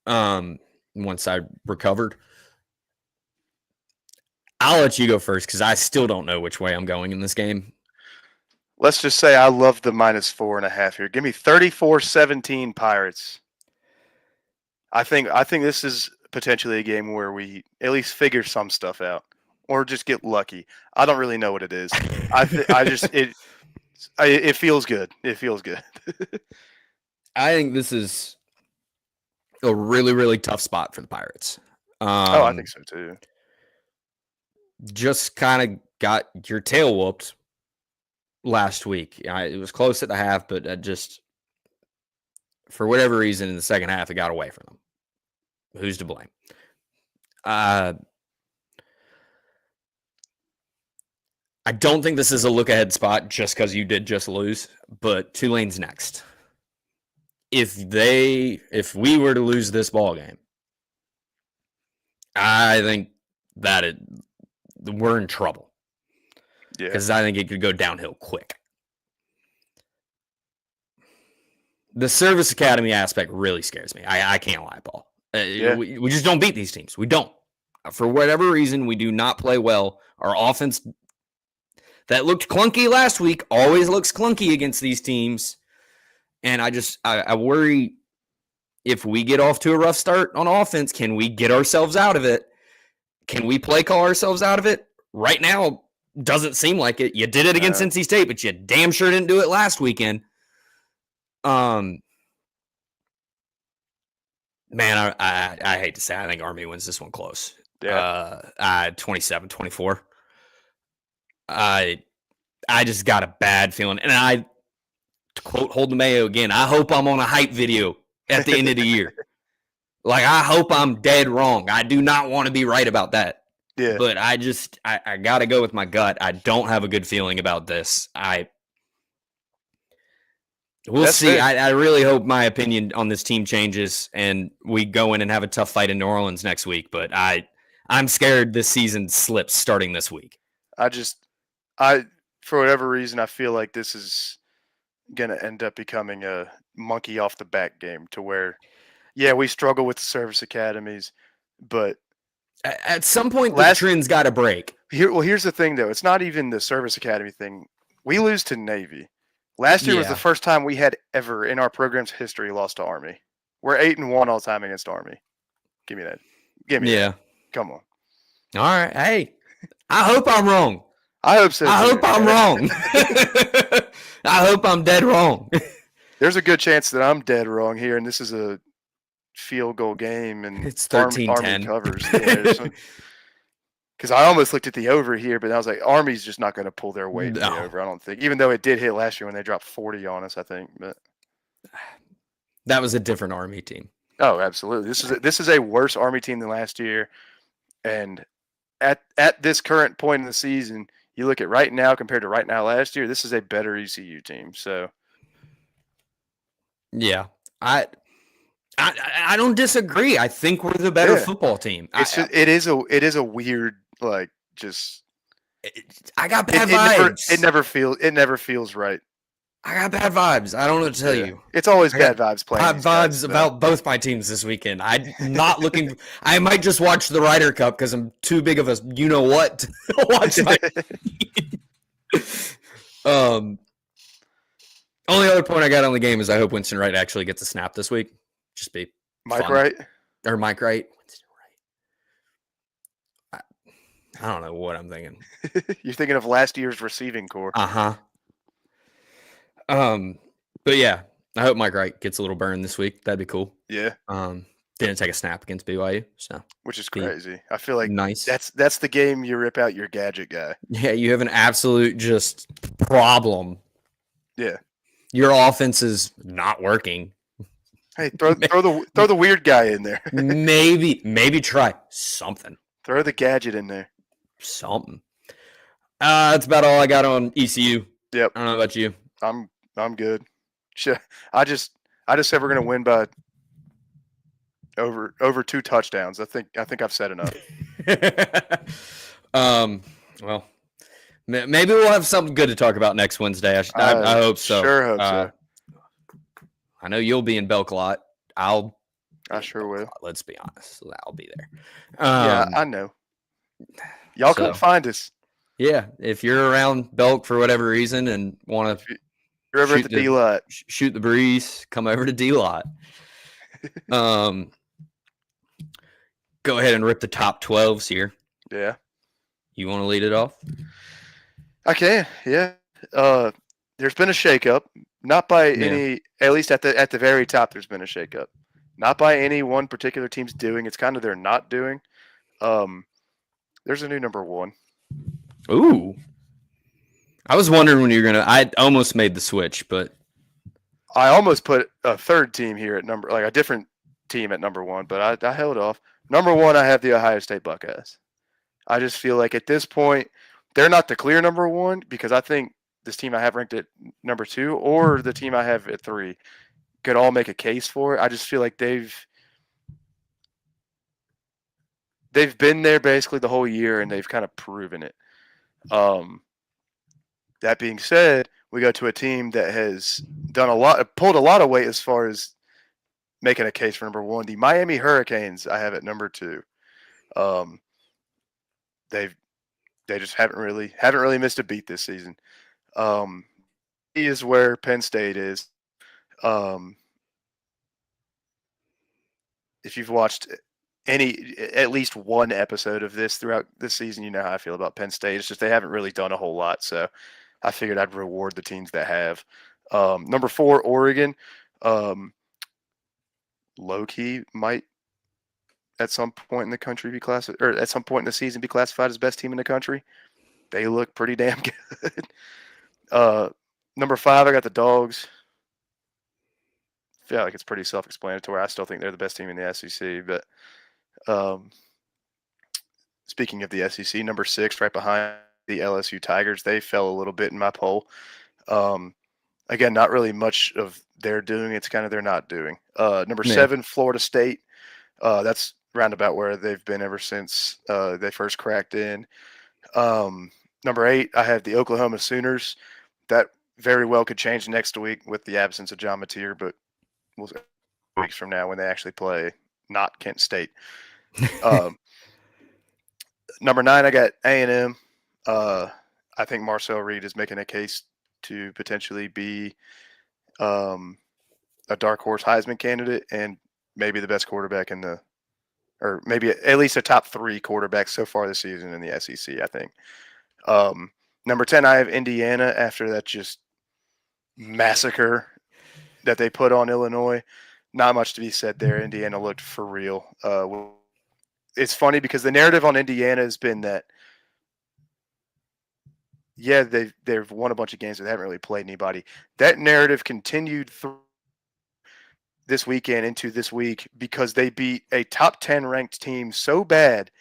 Once I recovered, I'll let you go first because I still don't know which way I'm going in this game. Let's just say I love the -4.5 here. Give me 34-17 Pirates. I think this is potentially a game where we at least figure some stuff out, or just get lucky. I don't really know what it is. It feels good. It feels good. I think this is a really, really tough spot for the Pirates. I think so too. Just kind of got your tail whooped last week. It was close at the half, but just for whatever reason in the second half, it got away from them. Who's to blame? I don't think this is a look-ahead spot just because you did just lose, but Tulane's next. If we were to lose this ball game, I think that we're in trouble. Yeah, because I think it could go downhill quick. The service academy aspect really scares me. I can't lie, Paul. We just don't beat these teams. We don't. For whatever reason, we do not play well. Our offense that looked clunky last week always looks clunky against these teams. And I worry if we get off to a rough start on offense, can we get ourselves out of it? Can we play call ourselves out of it? Right now, doesn't seem like it. You did it against NC State, but you damn sure didn't do it last weekend. Man, I hate to say I think Army wins this one close. Yeah. 27-24. I just got a bad feeling. And to quote Holden Mayo again, I hope I'm on a hype video at the end of the year. Like, I hope I'm dead wrong. I do not want to be right about that. Yeah. But I got to go with my gut. I don't have a good feeling about this. We'll see. I really hope my opinion on this team changes and we go in and have a tough fight in New Orleans next week. But I'm scared this season slips starting this week. For whatever reason, I feel like this is going to end up becoming a monkey off the back game to where, yeah, we struggle with the service academies, but at some point the trend's got to break. Here's the thing, though. It's not even the service academy thing. We lose to Navy. Last year was the first time we had ever in our program's history lost to Army. We're 8-1 all time against Army. Give me that. Yeah. Come on. All right. Hey, I hope I'm wrong. I hope so. I hope I'm wrong. I hope I'm dead wrong. There's a good chance that I'm dead wrong here, and this is a field goal game, and it's 13-10. Army covers. Because I almost looked at the over here, but I was like, Army's just not going to pull their weight in the over, I don't think. Even though it did hit last year when they dropped 40 on us, I think. But that was a different Army team. Oh, absolutely. This is a worse Army team than last year. And at this current point in the season, you look at right now compared to right now last year, this is a better ECU team. So, yeah, I don't disagree. I think we're the better football team. It is a weird, like, just. I got bad vibes. It never feels right. I got bad vibes. I don't know what to tell you. It's always bad vibes playing. Bad vibes about both my teams this weekend. I'm not looking. I might just watch the Ryder Cup because I'm too big of a you know what to watch my. Only other point I got on the game is I hope Winston Wright actually gets a snap this week. Just be Mike fun. Wright or Mike Wright. Winston Wright. I don't know what I'm thinking. You're thinking of last year's receiving core. But yeah, I hope Mike Wright gets a little burn this week. That'd be cool. Yeah. Didn't take a snap against BYU, so which is crazy. I feel like nice. That's the game you rip out your gadget guy. Yeah, you have an absolute just problem. Yeah. Your offense is not working. Hey, throw the weird guy in there. maybe try something. Throw the gadget in there. Something. That's about all I got on ECU. Yep. I don't know about you. I'm good. I just said we're gonna win by over 2 touchdowns. I think I've said enough. Well, maybe we'll have something good to talk about next Wednesday. I hope so. Sure hope so. I know you'll be in Belk a lot. I sure will. Let's be honest. I'll be there. Yeah, I know. Y'all couldn't find us. Yeah, if you're around Belk for whatever reason and want to you're over at the D-Lot. Shoot the breeze, come over to D-Lot. Go ahead and rip the top 12s here. Yeah. You want to lead it off? I can, yeah. There's been a shakeup. Not by any, at least at the very top, there's been a shakeup. Not by any one particular team's doing. It's kind of their not doing. There's a new number 1. Ooh. I was wondering when you were I almost made the switch, but I almost put a third team here at a different team at number 1, but I held off. Number 1, I have the Ohio State Buckeyes. I just feel like at this point, they're not the clear number 1 because I think this team I have ranked at number 2 or the team I have at 3 could all make a case for it. I just feel like they've been there basically the whole year and they've kind of proven it. That being said, we go to a team that has pulled a lot of weight as far as making a case for number one. The Miami Hurricanes, I have at number 2. They just haven't really missed a beat this season. He is where Penn State is. If you've watched at least one episode of this throughout this season, you know how I feel about Penn State. It's just they haven't really done a whole lot, so I figured I'd reward the teams that have. Number 4, Oregon. Low key might at some point in the country be classified, or at some point in the season be classified as best team in the country. They look pretty damn good. Number 5, I got the Dogs. I feel like it's pretty self-explanatory. I still think they're the best team in the SEC, but speaking of the SEC, number 6, right behind the LSU Tigers, they fell a little bit in my poll. Again, not really much of their doing. It's kind of their not doing. Number 7, Florida State. That's roundabout where they've been ever since they first cracked in. Number 8, I have the Oklahoma Sooners. That very well could change next week with the absence of John Mateer, but we'll see weeks from now when they actually play not Kent State. Number 9, I got A&M. I think Marcel Reed is making a case to potentially be a dark horse Heisman candidate and maybe the best quarterback or maybe at least a top 3 quarterback so far this season in the SEC, I think. Number 10, I have Indiana after that just massacre that they put on Illinois. Not much to be said there. Indiana looked for real. It's funny because the narrative on Indiana has been that, yeah, they've won a bunch of games, but they haven't really played anybody. That narrative continued through this weekend into this week because they beat a top 10 ranked team so bad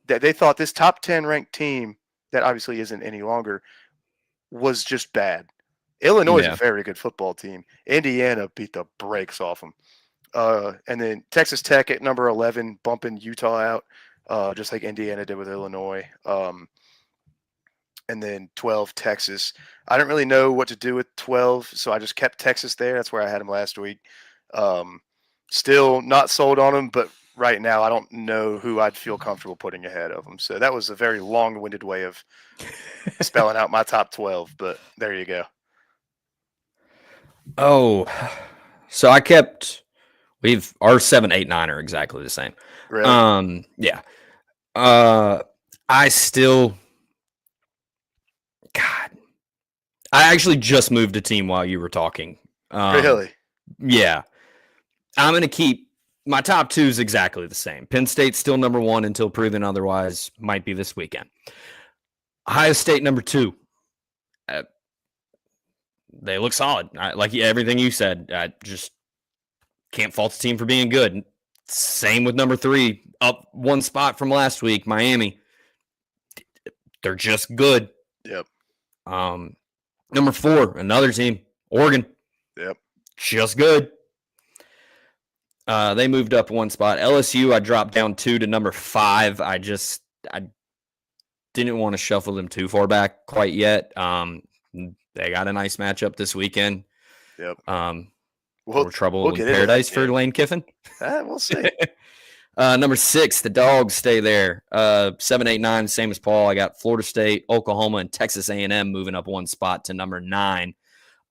that they thought this top 10 ranked team, that obviously isn't any longer, was just bad. Illinois is a very good football team. Indiana beat the brakes off them. And then Texas Tech at number 11, bumping Utah out, just like Indiana did with Illinois. And then 12, Texas. I didn't really know what to do with 12, so I just kept Texas there. That's where I had them last week. Still not sold on them, but right now I don't know who I'd feel comfortable putting ahead of them. So that was a very long-winded way of spelling out my top 12, but there you go. Oh, so I kept our 7, 8, 9 are exactly the same. Really? Yeah. I still, God, I actually just moved a team while you were talking. Really? Yeah. I'm going to keep my top 2 is exactly the same. Penn State's still number 1 until proven otherwise. Might be this weekend. Ohio State number 2. They look solid. Like everything you said. I just can't fault the team for being good. Same with number 3, up 1 spot from last week, Miami. They're just good. Yep. Number 4, another team, Oregon. Yep. Just good. They moved up 1 spot. LSU, I dropped down 2 to number 5. I didn't want to shuffle them too far back quite yet. They got a nice matchup this weekend. Yep. More trouble in paradise for Lane Kiffin. We'll see. Number 6, the Dogs stay there. 7, 8, 9, same as Paul. I got Florida State, Oklahoma, and Texas A&M moving up 1 spot to number 9.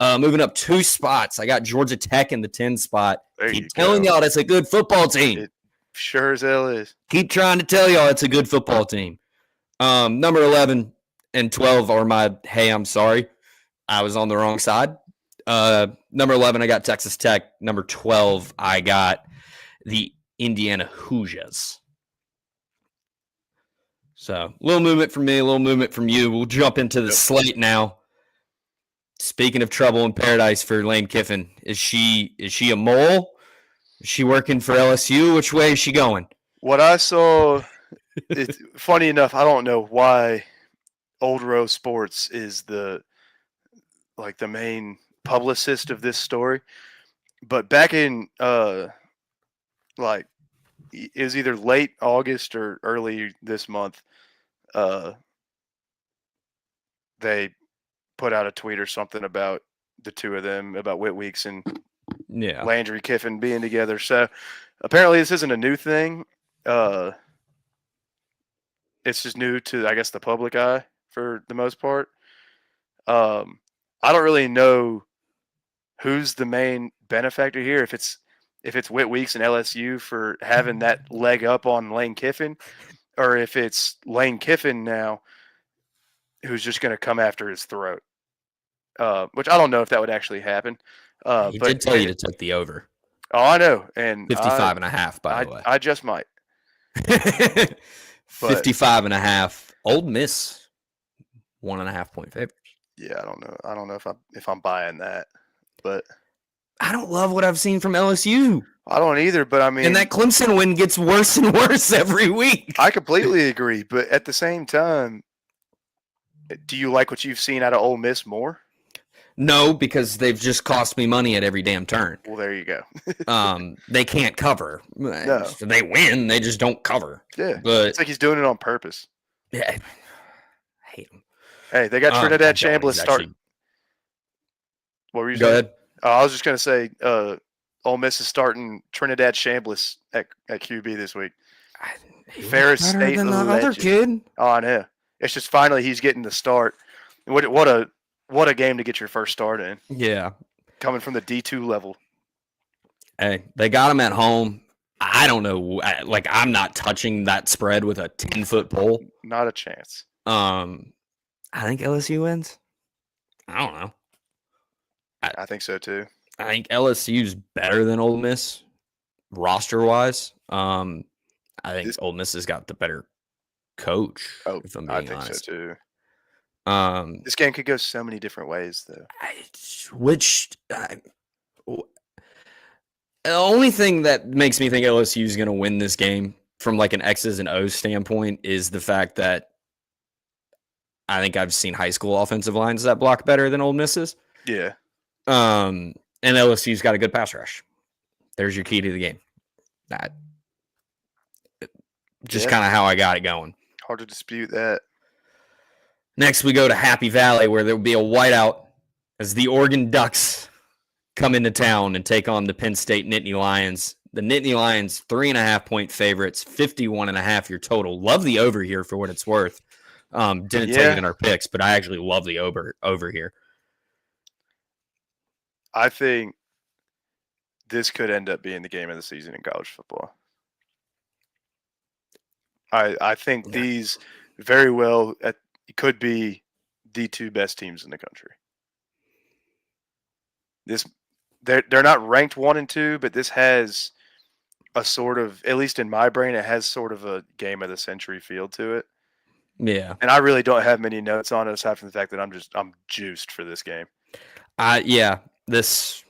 Moving up 2 spots, I got Georgia Tech in the 10 spot. Keep telling y'all that's a good football team. It sure as hell is. Keep trying to tell y'all it's a good football team. Number 11 and 12 are my, hey, I'm sorry, I was on the wrong side. Number 11, I got Texas Tech. Number 12, I got the Indiana Hoosiers. So a little movement from me, a little movement from you. We'll jump into the slate now. Speaking of trouble in paradise for Lane Kiffin, is she a mole? Is she working for LSU? Which way is she going? What I saw, it's funny enough, I don't know why Old Row Sports is the main publicist of this story, but back in it was either late August or early this month, they put out a tweet or something about the two of them, about Whit Weeks and Landry Kiffin being together. So apparently this isn't a new thing. It's just new to, I guess, the public eye for the most part. I don't really know who's the main benefactor here. If it's Whit Weeks and LSU for having that leg up on Lane Kiffin, or if it's Lane Kiffin now who's just going to come after his throat. Which I don't know if that would actually happen. He did tell you to take the over. Oh, I know. And 55.5, by the way. I just might. 55.5. Old Miss, 1.5 point favorites. Yeah, I don't know if I'm buying that, but I don't love what I've seen from LSU. I don't either, but I mean, and that Clemson win gets worse and worse every week. I completely agree, but at the same time, do you like what you've seen out of Ole Miss more? No, because they've just cost me money at every damn turn. Well, there you go. They can't cover. No. They win. They just don't cover. Yeah, but it's like he's doing it on purpose. Yeah, I hate him. Hey, they got Trinidad Chambliss starting. What were you saying? Go ahead. I was just going to say, Ole Miss is starting Trinidad Chambliss at QB this week. Ferris State than the other kid. Oh, I know. It's just finally he's getting the start. What a game to get your first start in. Yeah. Coming from the D2 level. Hey, they got him at home. I don't know. I'm not touching that spread with a 10-foot pole. Not a chance. I think LSU wins. I don't know. I think so too. I think LSU's better than Ole Miss roster-wise. I think Ole Miss has got the better coach. Oh, if I'm being honest. I think so too. This game could go so many different ways, though. The only thing that makes me think LSU is going to win this game from like an X's and O's standpoint is the fact that I think I've seen high school offensive lines that block better than Ole Miss's. Yeah. And LSU's got a good pass rush. There's your key to the game. That just kind of how I got it going. Hard to dispute that. Next, we go to Happy Valley, where there will be a whiteout as the Oregon Ducks come into town and take on the Penn State Nittany Lions. The Nittany Lions, 3.5 point favorites, 51.5 your total. Love the over here for what it's worth. Didn't take it in our picks, but I actually love the over here. I think this could end up being the game of the season in college football. I think these very well could be the two best teams in the country. They're not ranked 1 and 2, but this has a sort of, at least in my brain, it has sort of a game of the century feel to it. Yeah. And I really don't have many notes on it aside from the fact that I'm juiced for this game. This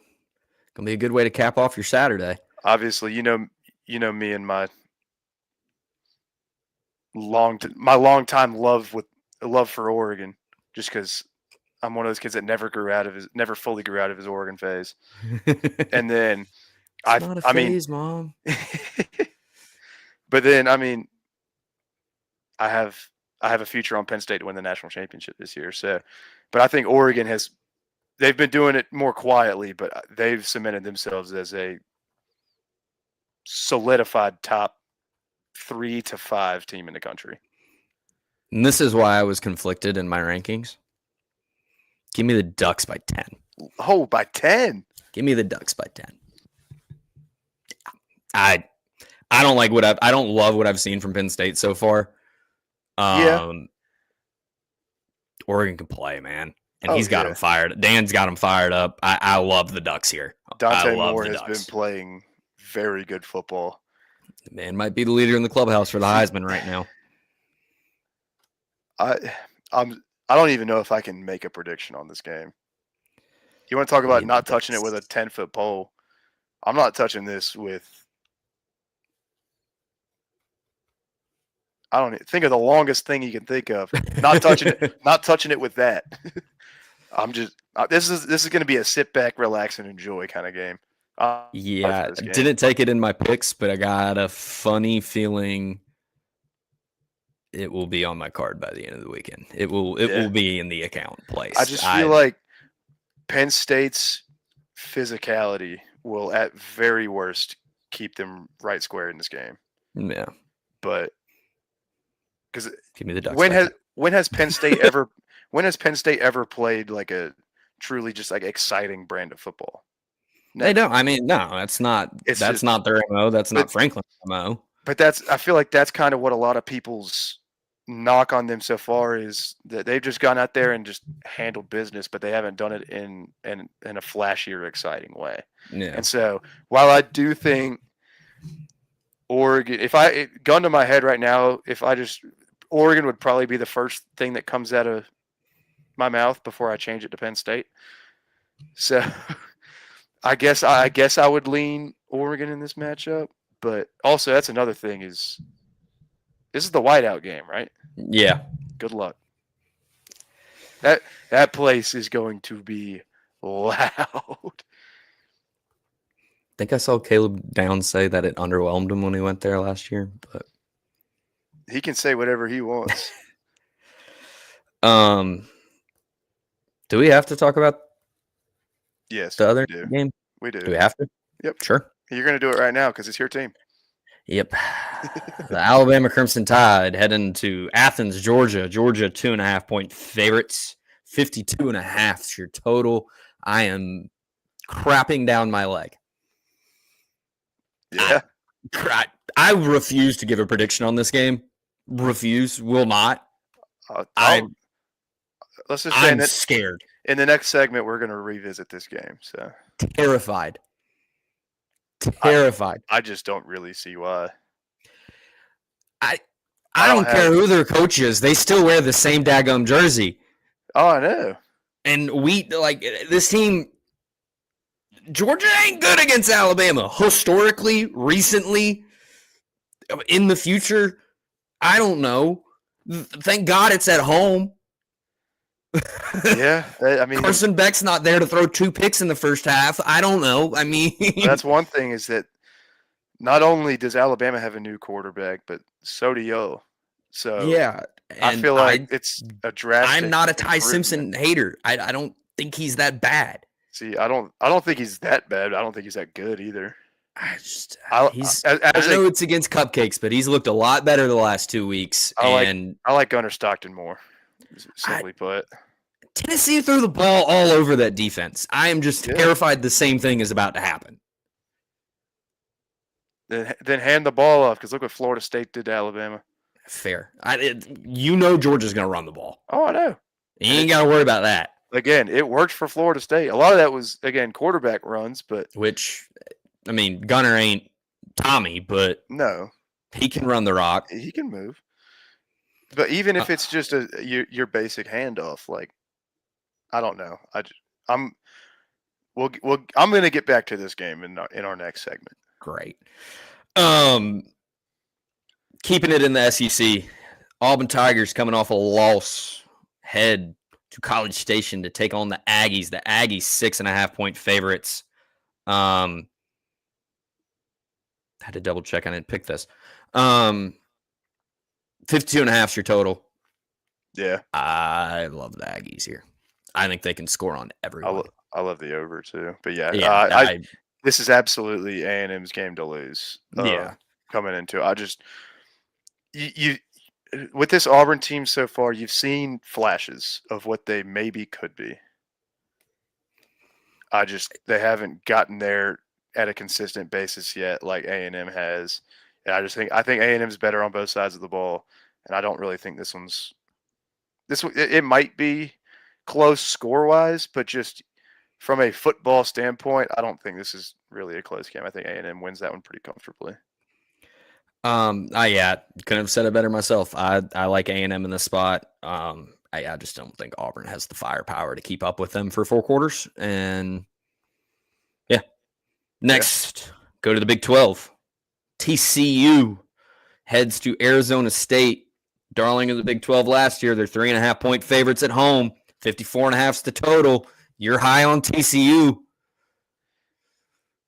gonna be a good way to cap off your Saturday. Obviously, you know me and my long time love for Oregon, just because I'm one of those kids that never fully grew out of his Oregon phase. And then Mom. But then I have a future on Penn State to win the national championship this year. So, but I think Oregon they've been doing it more quietly, but they've cemented themselves as a solidified top 3 to 5 team in the country. And this is why I was conflicted in my rankings. Give me the Ducks by 10. Oh, by 10? Give me the Ducks by 10. I don't like I don't love what I've seen from Penn State so far. Oregon can play, man. And he's got him fired. Dan's got him fired up. I love the Ducks here. Dante Moore has been playing very good football. The man might be the leader in the clubhouse for the Heisman right now. I don't even know if I can make a prediction on this game. You want to talk about not touching it with a 10-foot pole? I'm not touching this with. I don't think of the longest thing you can think of. Not touching it. Not touching it with that. I'm just. This is going to be a sit back, relax, and enjoy kind of game. Didn't take it in my picks, but I got a funny feeling it will be on my card by the end of the weekend. It will be in the account placed. I just feel like Penn State's physicality will, at very worst, keep them right square in this game. Yeah, but because give me the Ducks. When has Penn State ever played like a truly just like exciting brand of football? Never. They don't. I mean, no, that's not their MO. That's not Franklin's MO. But I feel like that's kind of what a lot of people's knock on them so far is that they've just gone out there and just handled business, but they haven't done it in a flashier, exciting way. Yeah. And so while I do think Oregon, gun to my head right now, Oregon would probably be the first thing that comes out of my mouth before I change it to Penn State. So I guess I would lean Oregon in this matchup, but also that's another thing is this is the whiteout game, right? Yeah. Good luck. That place is going to be loud. I think I saw Caleb Downs say that it underwhelmed him when he went there last year, but he can say whatever he wants. Do we have to talk about the other game? We do. Do we have to? Yep. Sure. You're going to do it right now because it's your team. Yep. The Alabama Crimson Tide heading to Athens, Georgia. Georgia 2.5-point favorites. 52.5 is your total. I am crapping down my leg. Yeah. I refuse to give a prediction on this game. Refuse. Will not. Let's just say I'm scared. In the next segment, we're going to revisit this game. So terrified. I just don't really see why. I don't care who their coach is. They still wear the same daggum jersey. Oh, I know. And this team, Georgia ain't good against Alabama. Historically, recently, in the future, I don't know. Thank God it's at home. Yeah, I mean, Carson Beck's not there to throw 2 picks in the first half. I don't know. I mean, that's one thing is that not only does Alabama have a new quarterback, but so do y'all. So yeah, I feel like it's a drastic. I'm not a Ty Simpson hater. I don't think he's that bad. See, I don't think he's that bad. I don't think he's that good either. I know it's against cupcakes, but he's looked a lot better the last 2 weeks. I like Gunnar Stockton more. Simply put. Tennessee threw the ball all over that defense. I am just terrified the same thing is about to happen. Then hand the ball off because look what Florida State did to Alabama. Fair. Georgia's going to run the ball. Oh, I know. You ain't got to worry about that. Again, it worked for Florida State. A lot of that was, again, quarterback runs, but Gunnar ain't Tommy, but no, he can run the rock. He can move. But even if it's just your basic handoff, like I don't know. I'm going to get back to this game in our next segment. Great. Keeping it in the SEC, Auburn Tigers coming off a loss, head to College Station to take on the Aggies. The Aggies 6.5-point favorites. Had to double check. I didn't pick this. 52.5 is your total. Yeah. I love the Aggies here. I think they can score on everyone. I love the over too. But yeah, this is absolutely A&M's game to lose. Coming into it. You with this Auburn team so far, you've seen flashes of what they maybe could be. They haven't gotten there at a consistent basis yet like A&M has. And I think A&M's better on both sides of the ball, and I don't really think it might be close score-wise, but just from a football standpoint, I don't think this is really a close game. I think A&M wins that one pretty comfortably. Couldn't have said it better myself. I like A&M in this spot. I just don't think Auburn has the firepower to keep up with them for 4 quarters. And yeah, next, go to the Big 12. TCU heads to Arizona State, darling of the Big 12 last year. They're 3.5-point favorites at home. 54.5 is the total. You're high on TCU.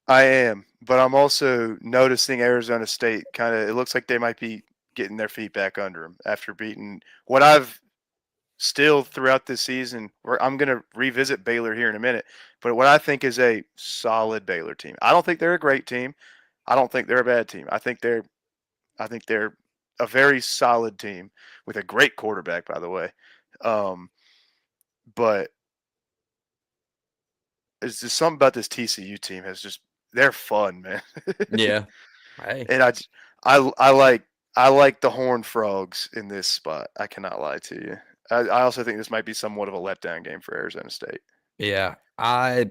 I am, but I'm also noticing Arizona State it looks like they might be getting their feet back under them after beating what I've still throughout this season. I'm going to revisit Baylor here in a minute, but what I think is a solid Baylor team. I don't think they're a great team. I don't think they're a bad team. I think they're a very solid team with a great quarterback, by the way. But it's just something about this TCU team they're fun, man. Yeah. Hey. And I like the Horned Frogs in this spot. I cannot lie to you. I also think this might be somewhat of a letdown game for Arizona State. Yeah, I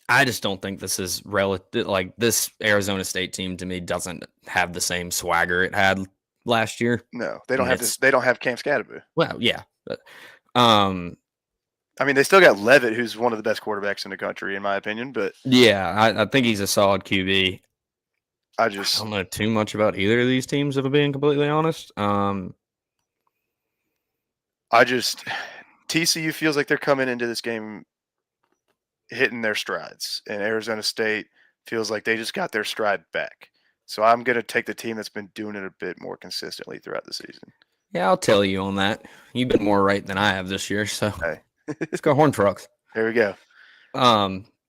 just don't think this is relative. Like, this Arizona State team to me doesn't have the same swagger it had last year. No, they don't have this. They don't have Cam Scatterby. Well, yeah, but, I mean, they still got Levitt, who's one of the best quarterbacks in the country, in my opinion. But yeah, I think he's a solid QB. I don't know too much about either of these teams, if I'm being completely honest. TCU feels like they're coming into this game hitting their strides, and Arizona State feels like they just got their stride back. So I'm going to take the team that's been doing it a bit more consistently throughout the season. Yeah, I'll tell you on that. You've been more right than I have this year, so hey. Let's go Horned Frogs. Here we go.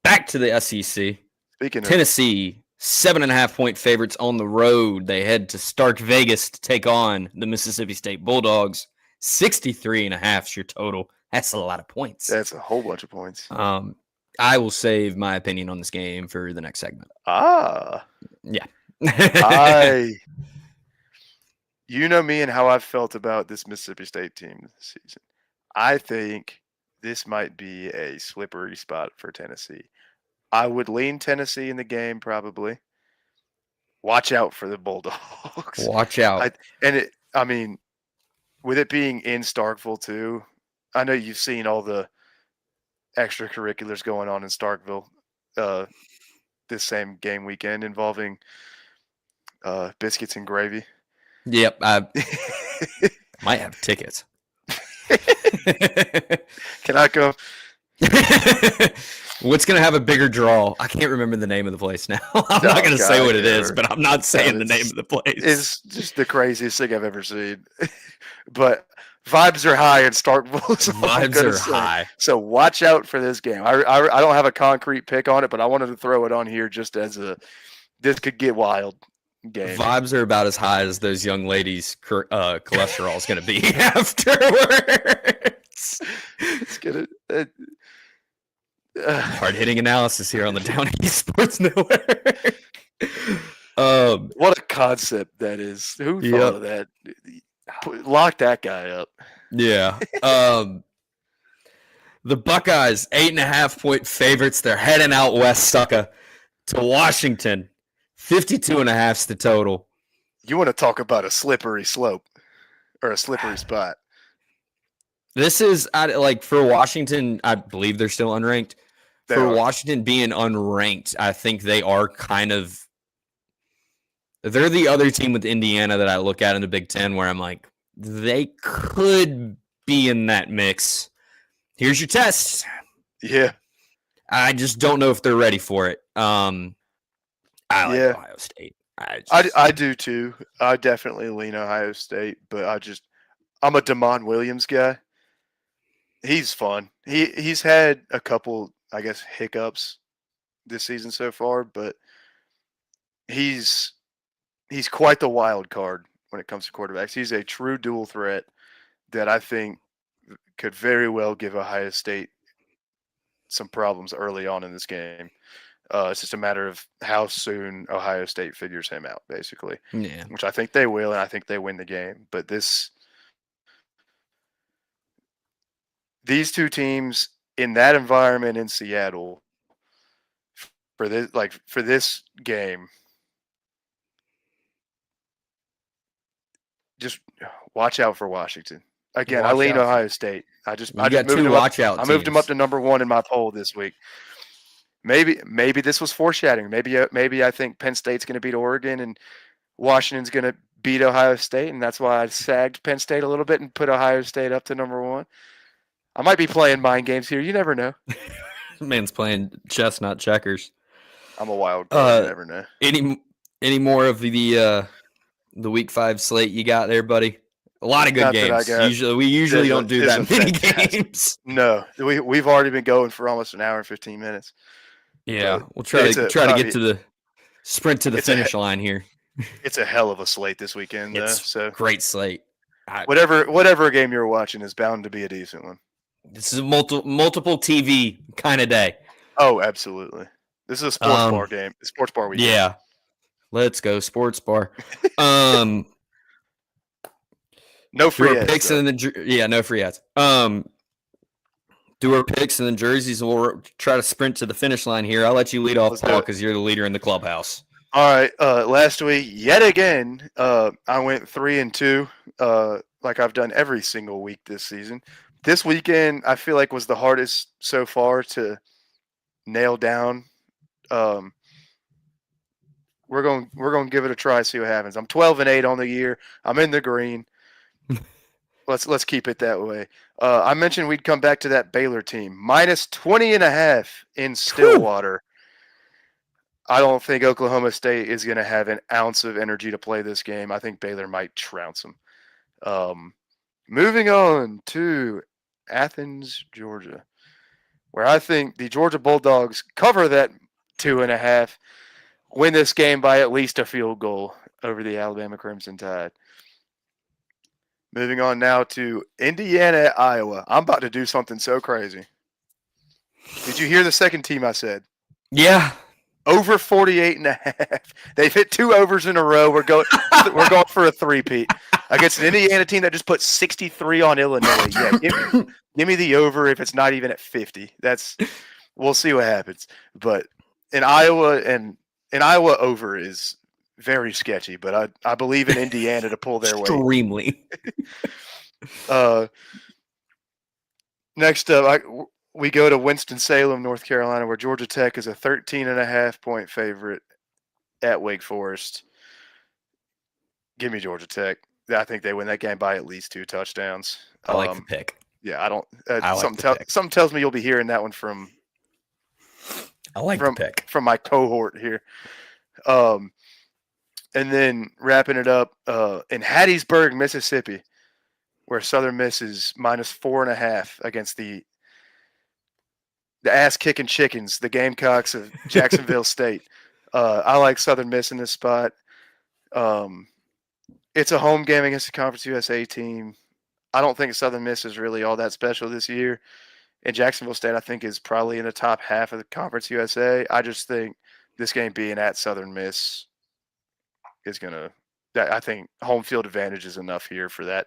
Back to the SEC. Speaking Tennessee, 7.5-point favorites on the road. They head to Stark Vegas to take on the Mississippi State Bulldogs. 63.5 is your total. That's a lot of points. That's a whole bunch of points. I will save my opinion on this game for the next segment. Yeah. You know me and how I've felt about this Mississippi State team this season. I think this might be a slippery spot for Tennessee. I would lean Tennessee in the game, probably. Watch out for the Bulldogs. Watch out. With it being in Starkville, too, I know you've seen all the extracurriculars going on in Starkville this same game weekend involving biscuits and gravy. Yep. I might have tickets. Can I go? What's going to have a bigger draw? I can't remember the name of the place now. I'm not going to say what it is, but I'm not saying the name of the place. It's just the craziest thing I've ever seen. But vibes are high in Starkville. Vibes are high. So watch out for this game. I don't have a concrete pick on it, but I wanted to throw it on here just as this could get wild game. Vibes are about as high as those young ladies' cholesterol is going to be afterwards. It's gonna. Hard-hitting analysis here on the Down East Sports Network. What a concept that is. Who thought of that? Lock that guy up. Yeah. The Buckeyes, 8.5-point favorites. They're heading out west, sucker, to Washington. 52.5 is the total. You want to talk about a slippery slope or a slippery spot? This is for Washington. I believe they're still unranked. Washington being unranked, I think they are they're the other team with Indiana that I look at in the Big Ten where I'm like, they could be in that mix. Here's your test. Yeah. I just don't know if they're ready for it. I like Ohio State. I do too. I definitely lean Ohio State, but I'm a Damon Williams guy. He's fun. He's had a couple, I guess, hiccups this season so far, but he's quite the wild card when it comes to quarterbacks. He's a true dual threat that I think could very well give Ohio State some problems early on in this game. It's just a matter of how soon Ohio State figures him out, basically. Yeah. Which I think they will, and I think they win the game. But these two teams in that environment in Seattle for this game, just watch out for Washington. Again, I lean Ohio State. I moved them up to number 1 in my poll this week. Maybe this was foreshadowing. Maybe I think Penn State's going to beat Oregon and Washington's going to beat Ohio State, and that's why I sagged Penn State a little bit and put Ohio State up to number 1. I might be playing mind games here. You never know. Man's playing chess, not checkers. I'm a wild card. You never know. Any more of the Week 5 slate you got there, buddy? A lot of good Not games. that I got. We usually don't do that many games. No, we've already been going for almost an hour and 15 minutes. Yeah, we'll try to get to the sprint to the finish line here. It's a hell of a slate this weekend, though. So great slate. Whatever game you're watching is bound to be a decent one. This is a multiple TV kind of day. Oh, absolutely. This is a sports bar game. Sports bar weekend. Yeah. Let's go sports bar. No free ads. Picks and no free ads. Do our picks and then jerseys, and we'll try to sprint to the finish line here. I'll let you lead off, Paul, because you're the leader in the clubhouse. All right. Last week, yet again, I went 3-2, like I've done every single week this season. This weekend, I feel like was the hardest so far to nail down. We're going to give it a try, see what happens. I'm 12-8 on the year. I'm in the green. Let's keep it that way. I mentioned we'd come back to that Baylor team. Minus 20.5 in Stillwater. I don't think Oklahoma State is going to have an ounce of energy to play this game. I think Baylor might trounce them. Moving on to Athens, Georgia, where I think the Georgia Bulldogs cover that 2.5, win this game by at least a field goal over the Alabama Crimson Tide. Moving on now to Indiana, Iowa. I'm about to do something so crazy. Did you hear the second team I said? Yeah. Over 48.5. They've hit 2 overs in a row. We're going for a three-peat against an Indiana team that just put 63 on Illinois. Yeah, give me the over if it's not even at 50. We'll see what happens. But in Iowa over is very sketchy, but I believe in Indiana to pull their weight. Extremely. Next up, we go to Winston-Salem, North Carolina, where Georgia Tech is a 13.5-point favorite at Wake Forest. Give me Georgia Tech. I think they win that game by at least 2 touchdowns. I like the pick. Yeah, I don't. Something tells me you'll be hearing that one from. The pick from my cohort here. And then wrapping it up in Hattiesburg, Mississippi, where Southern Miss is minus 4.5 against the ass-kicking chickens, the Gamecocks of Jacksonville State. I like Southern Miss in this spot. It's a home game against the Conference USA team. I don't think Southern Miss is really all that special this year. And Jacksonville State, I think, is probably in the top half of the Conference USA. I just think this game being at Southern Miss is going to – I think home field advantage is enough here for them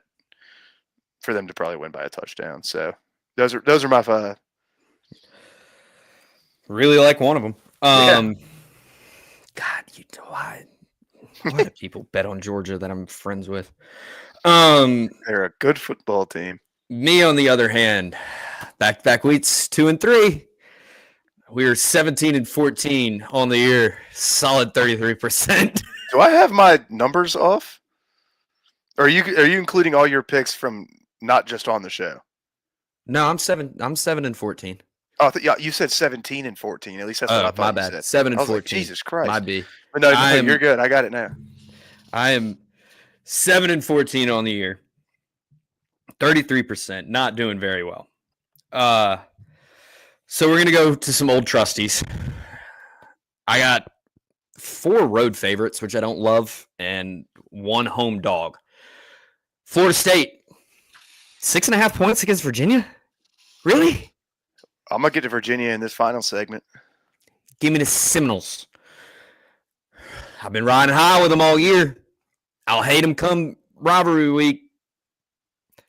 to probably win by a touchdown. So those are my 5. Really like one of them. Yeah. God, why do people bet on Georgia that I'm friends with? They're a good football team. Me, on the other hand, back-to-back weeks, 2-3. We were 17-14 on the year, solid 33%. Do I have my numbers off? Or are you including all your picks from not just on the show? No, I'm 7-14. Oh, yeah, you said 17-14. At least that's what I thought. My bad. You said. 7-14. Like, Jesus Christ. My B. But no, you're good. I got it now. I am 7-14 on the year. 33%. Not doing very well. So we're going to go to some old trusties. I got 4 road favorites, which I don't love, and 1 home dog. Florida State, 6.5 points against Virginia? Really? I'm going to get to Virginia in this final segment. Give me the Seminoles. I've been riding high with them all year. I'll hate them come rivalry week.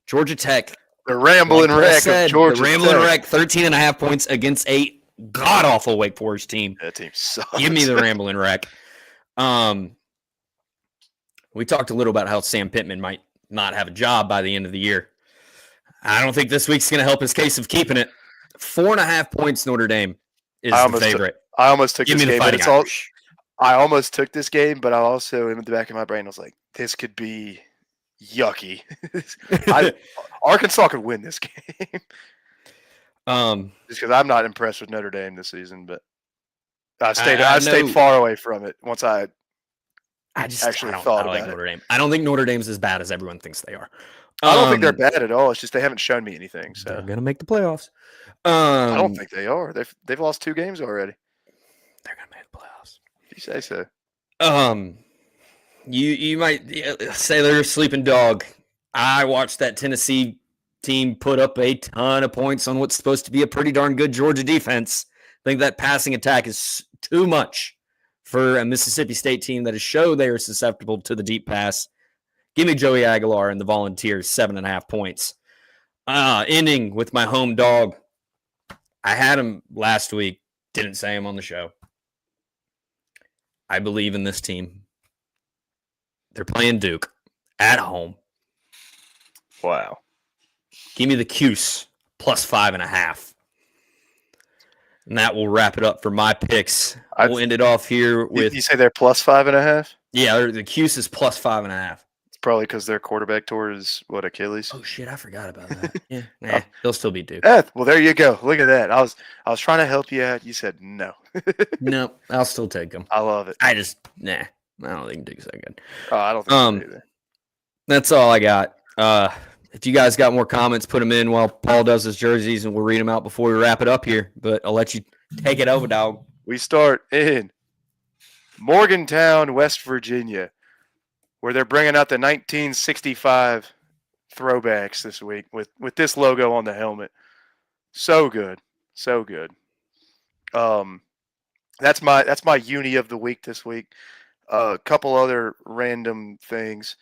Georgia Tech. The rambling wreck of Georgia Tech. The rambling wreck, 13.5 points against a god-awful Wake Forest team. That team sucks. Give me the rambling wreck. We talked a little about how Sam Pittman might not have a job by the end of the year. I don't think this week's going to help his case of keeping it. 4.5 points Notre Dame is the favorite. I almost took Give this me game. The Fighting Irish. I almost took this game, but I also, in the back of my brain, was like, this could be yucky. Arkansas could win this game. Just because I'm not impressed with Notre Dame this season, but I stayed far away from it once I I don't like Notre Dame. I don't think Notre Dame's as bad as everyone thinks they are. I don't think they're bad at all. It's just they haven't shown me anything. So they're gonna make the playoffs. I don't think they are. They've lost 2 games already. They're gonna make the playoffs. If you say so. You might say they're a sleeping dog. I watched that Tennessee team put up a ton of points on what's supposed to be a pretty darn good Georgia defense. I think that passing attack is too much for a Mississippi State team that has showed they are susceptible to the deep pass. Give me Joey Aguilar and the Volunteers, 7.5 points. Ending with my home dog. I had him last week. Didn't say him on the show. I believe in this team. They're playing Duke at home. Wow. Give me the Cuse plus 5.5. And that will wrap it up for my picks. We'll end it off here with. You say they're plus 5.5? Yeah, the Cuse is plus 5.5. It's probably because their quarterback tour is Achilles. Oh shit, I forgot about that. Yeah, they'll still be Duke. Well, there you go. Look at that. I was trying to help you out. You said no. No, I'll still take them. I love it. I don't think Duke's that good. I don't think so either. That's all I got. If you guys got more comments, put them in while Paul does his jerseys, and we'll read them out before we wrap it up here. But I'll let you take it over, dog. We start in Morgantown, West Virginia, where they're bringing out the 1965 throwbacks this week with this logo on the helmet. So good. So good. That's my uni of the week this week. A couple other random things.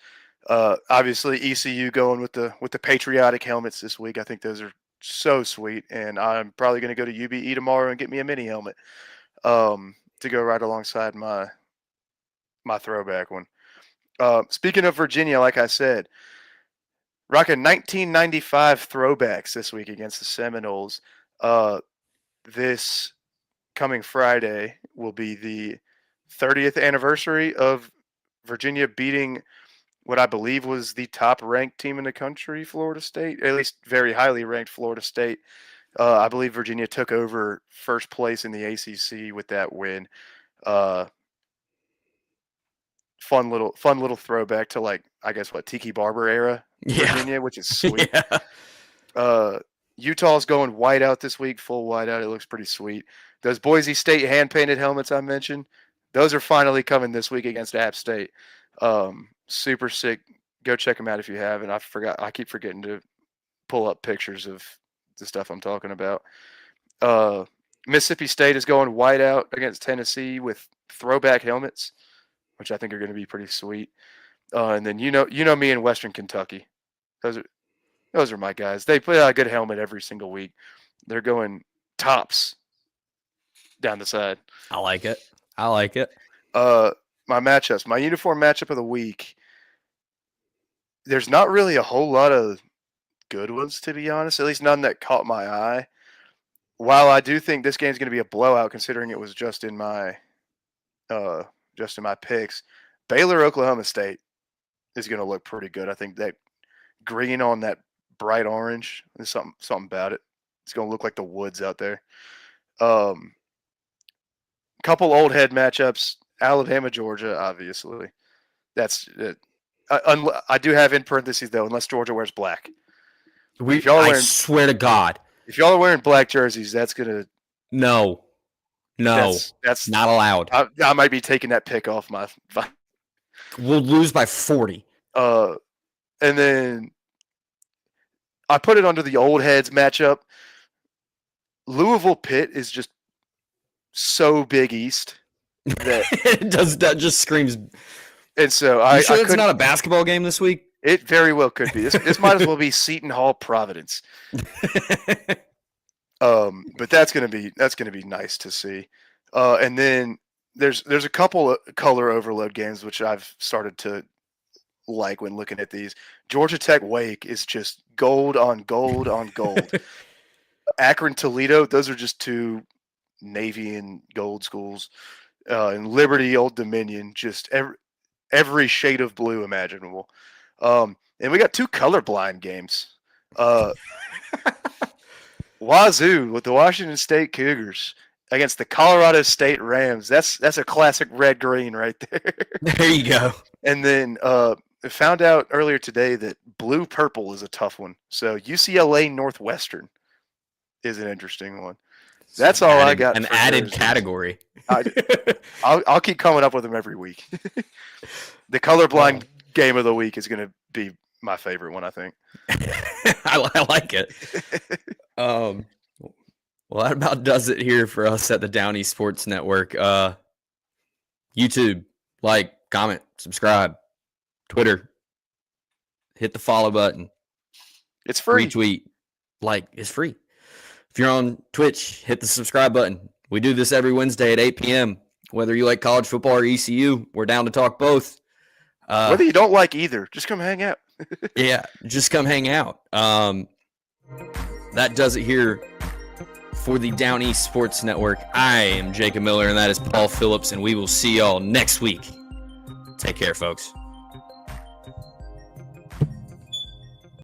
Obviously ECU going with the patriotic helmets this week. I think those are so sweet, and I'm probably going to go to UBE tomorrow and get me a mini helmet to go right alongside my throwback one. Speaking of Virginia, like I said, rocking 1995 throwbacks this week against the Seminoles. This coming Friday will be the 30th anniversary of Virginia beating what I believe was the top-ranked team in the country, Florida State, at least very highly ranked Florida State. I believe Virginia took over first place in the ACC with that win. Fun little throwback to, like, I guess what, Tiki Barber era Virginia, which is sweet. Yeah. Utah's going white out this week, full white out. It looks pretty sweet. Those Boise State hand-painted helmets I mentioned, those are finally coming this week against App State. Super sick. Go check them out if you haven't. I keep forgetting to pull up pictures of the stuff I'm talking about. Mississippi State is going white out against Tennessee with throwback helmets, which I think are going to be pretty sweet. And then you know me in Western Kentucky. Those are my guys. They put out a good helmet every single week. They're going tops down the side. I like it. My matchups, my uniform matchup of the week. There's not really a whole lot of good ones, to be honest. At least none that caught my eye. While I do think this game's going to be a blowout, considering it was just in my picks, Baylor Oklahoma State is going to look pretty good. I think that green on that bright orange, there's something about it. It's going to look like the woods out there. Couple old head matchups. Alabama, Georgia, obviously. That's it. I do have in parentheses, though, unless Georgia wears black. I swear to God. If y'all are wearing black jerseys, that's going to... No. That's not allowed. I might be taking that pick off my... We'll lose by 40. And then I put it under the old heads matchup. Louisville Pitt is just so Big East. That just screams. And so it's not a basketball game this week? It very well could be. This might as well be Seton Hall, Providence. But that's gonna be nice to see. And then there's a couple of color overload games which I've started to like when looking at these. Georgia Tech Wake is just gold on gold on gold. Akron Toledo, those are just two Navy and gold schools. And Liberty, Old Dominion, just every shade of blue imaginable. And we got two colorblind games. Wazoo with the Washington State Cougars against the Colorado State Rams. That's a classic red-green right there. There you go. And then found out earlier today that blue-purple is a tough one. So UCLA Northwestern is an interesting one. That's all I got. An added category. I'll keep coming up with them every week. The colorblind game of the week is going to be my favorite one, I think. I like it. Well, that about does it here for us at the Downey Sports Network. YouTube, like, comment, subscribe, Twitter, hit the follow button. It's free. Retweet, like, it's free. If you're on Twitch, hit the subscribe button. We do this every Wednesday at 8 p.m. Whether you like college football or ECU, we're down to talk both. Whether you don't like either, just come hang out. Yeah, just come hang out. That does it here for the Down East Sports Network. I am Jacob Miller, and that is Paul Phillips, and we will see y'all next week. Take care, folks.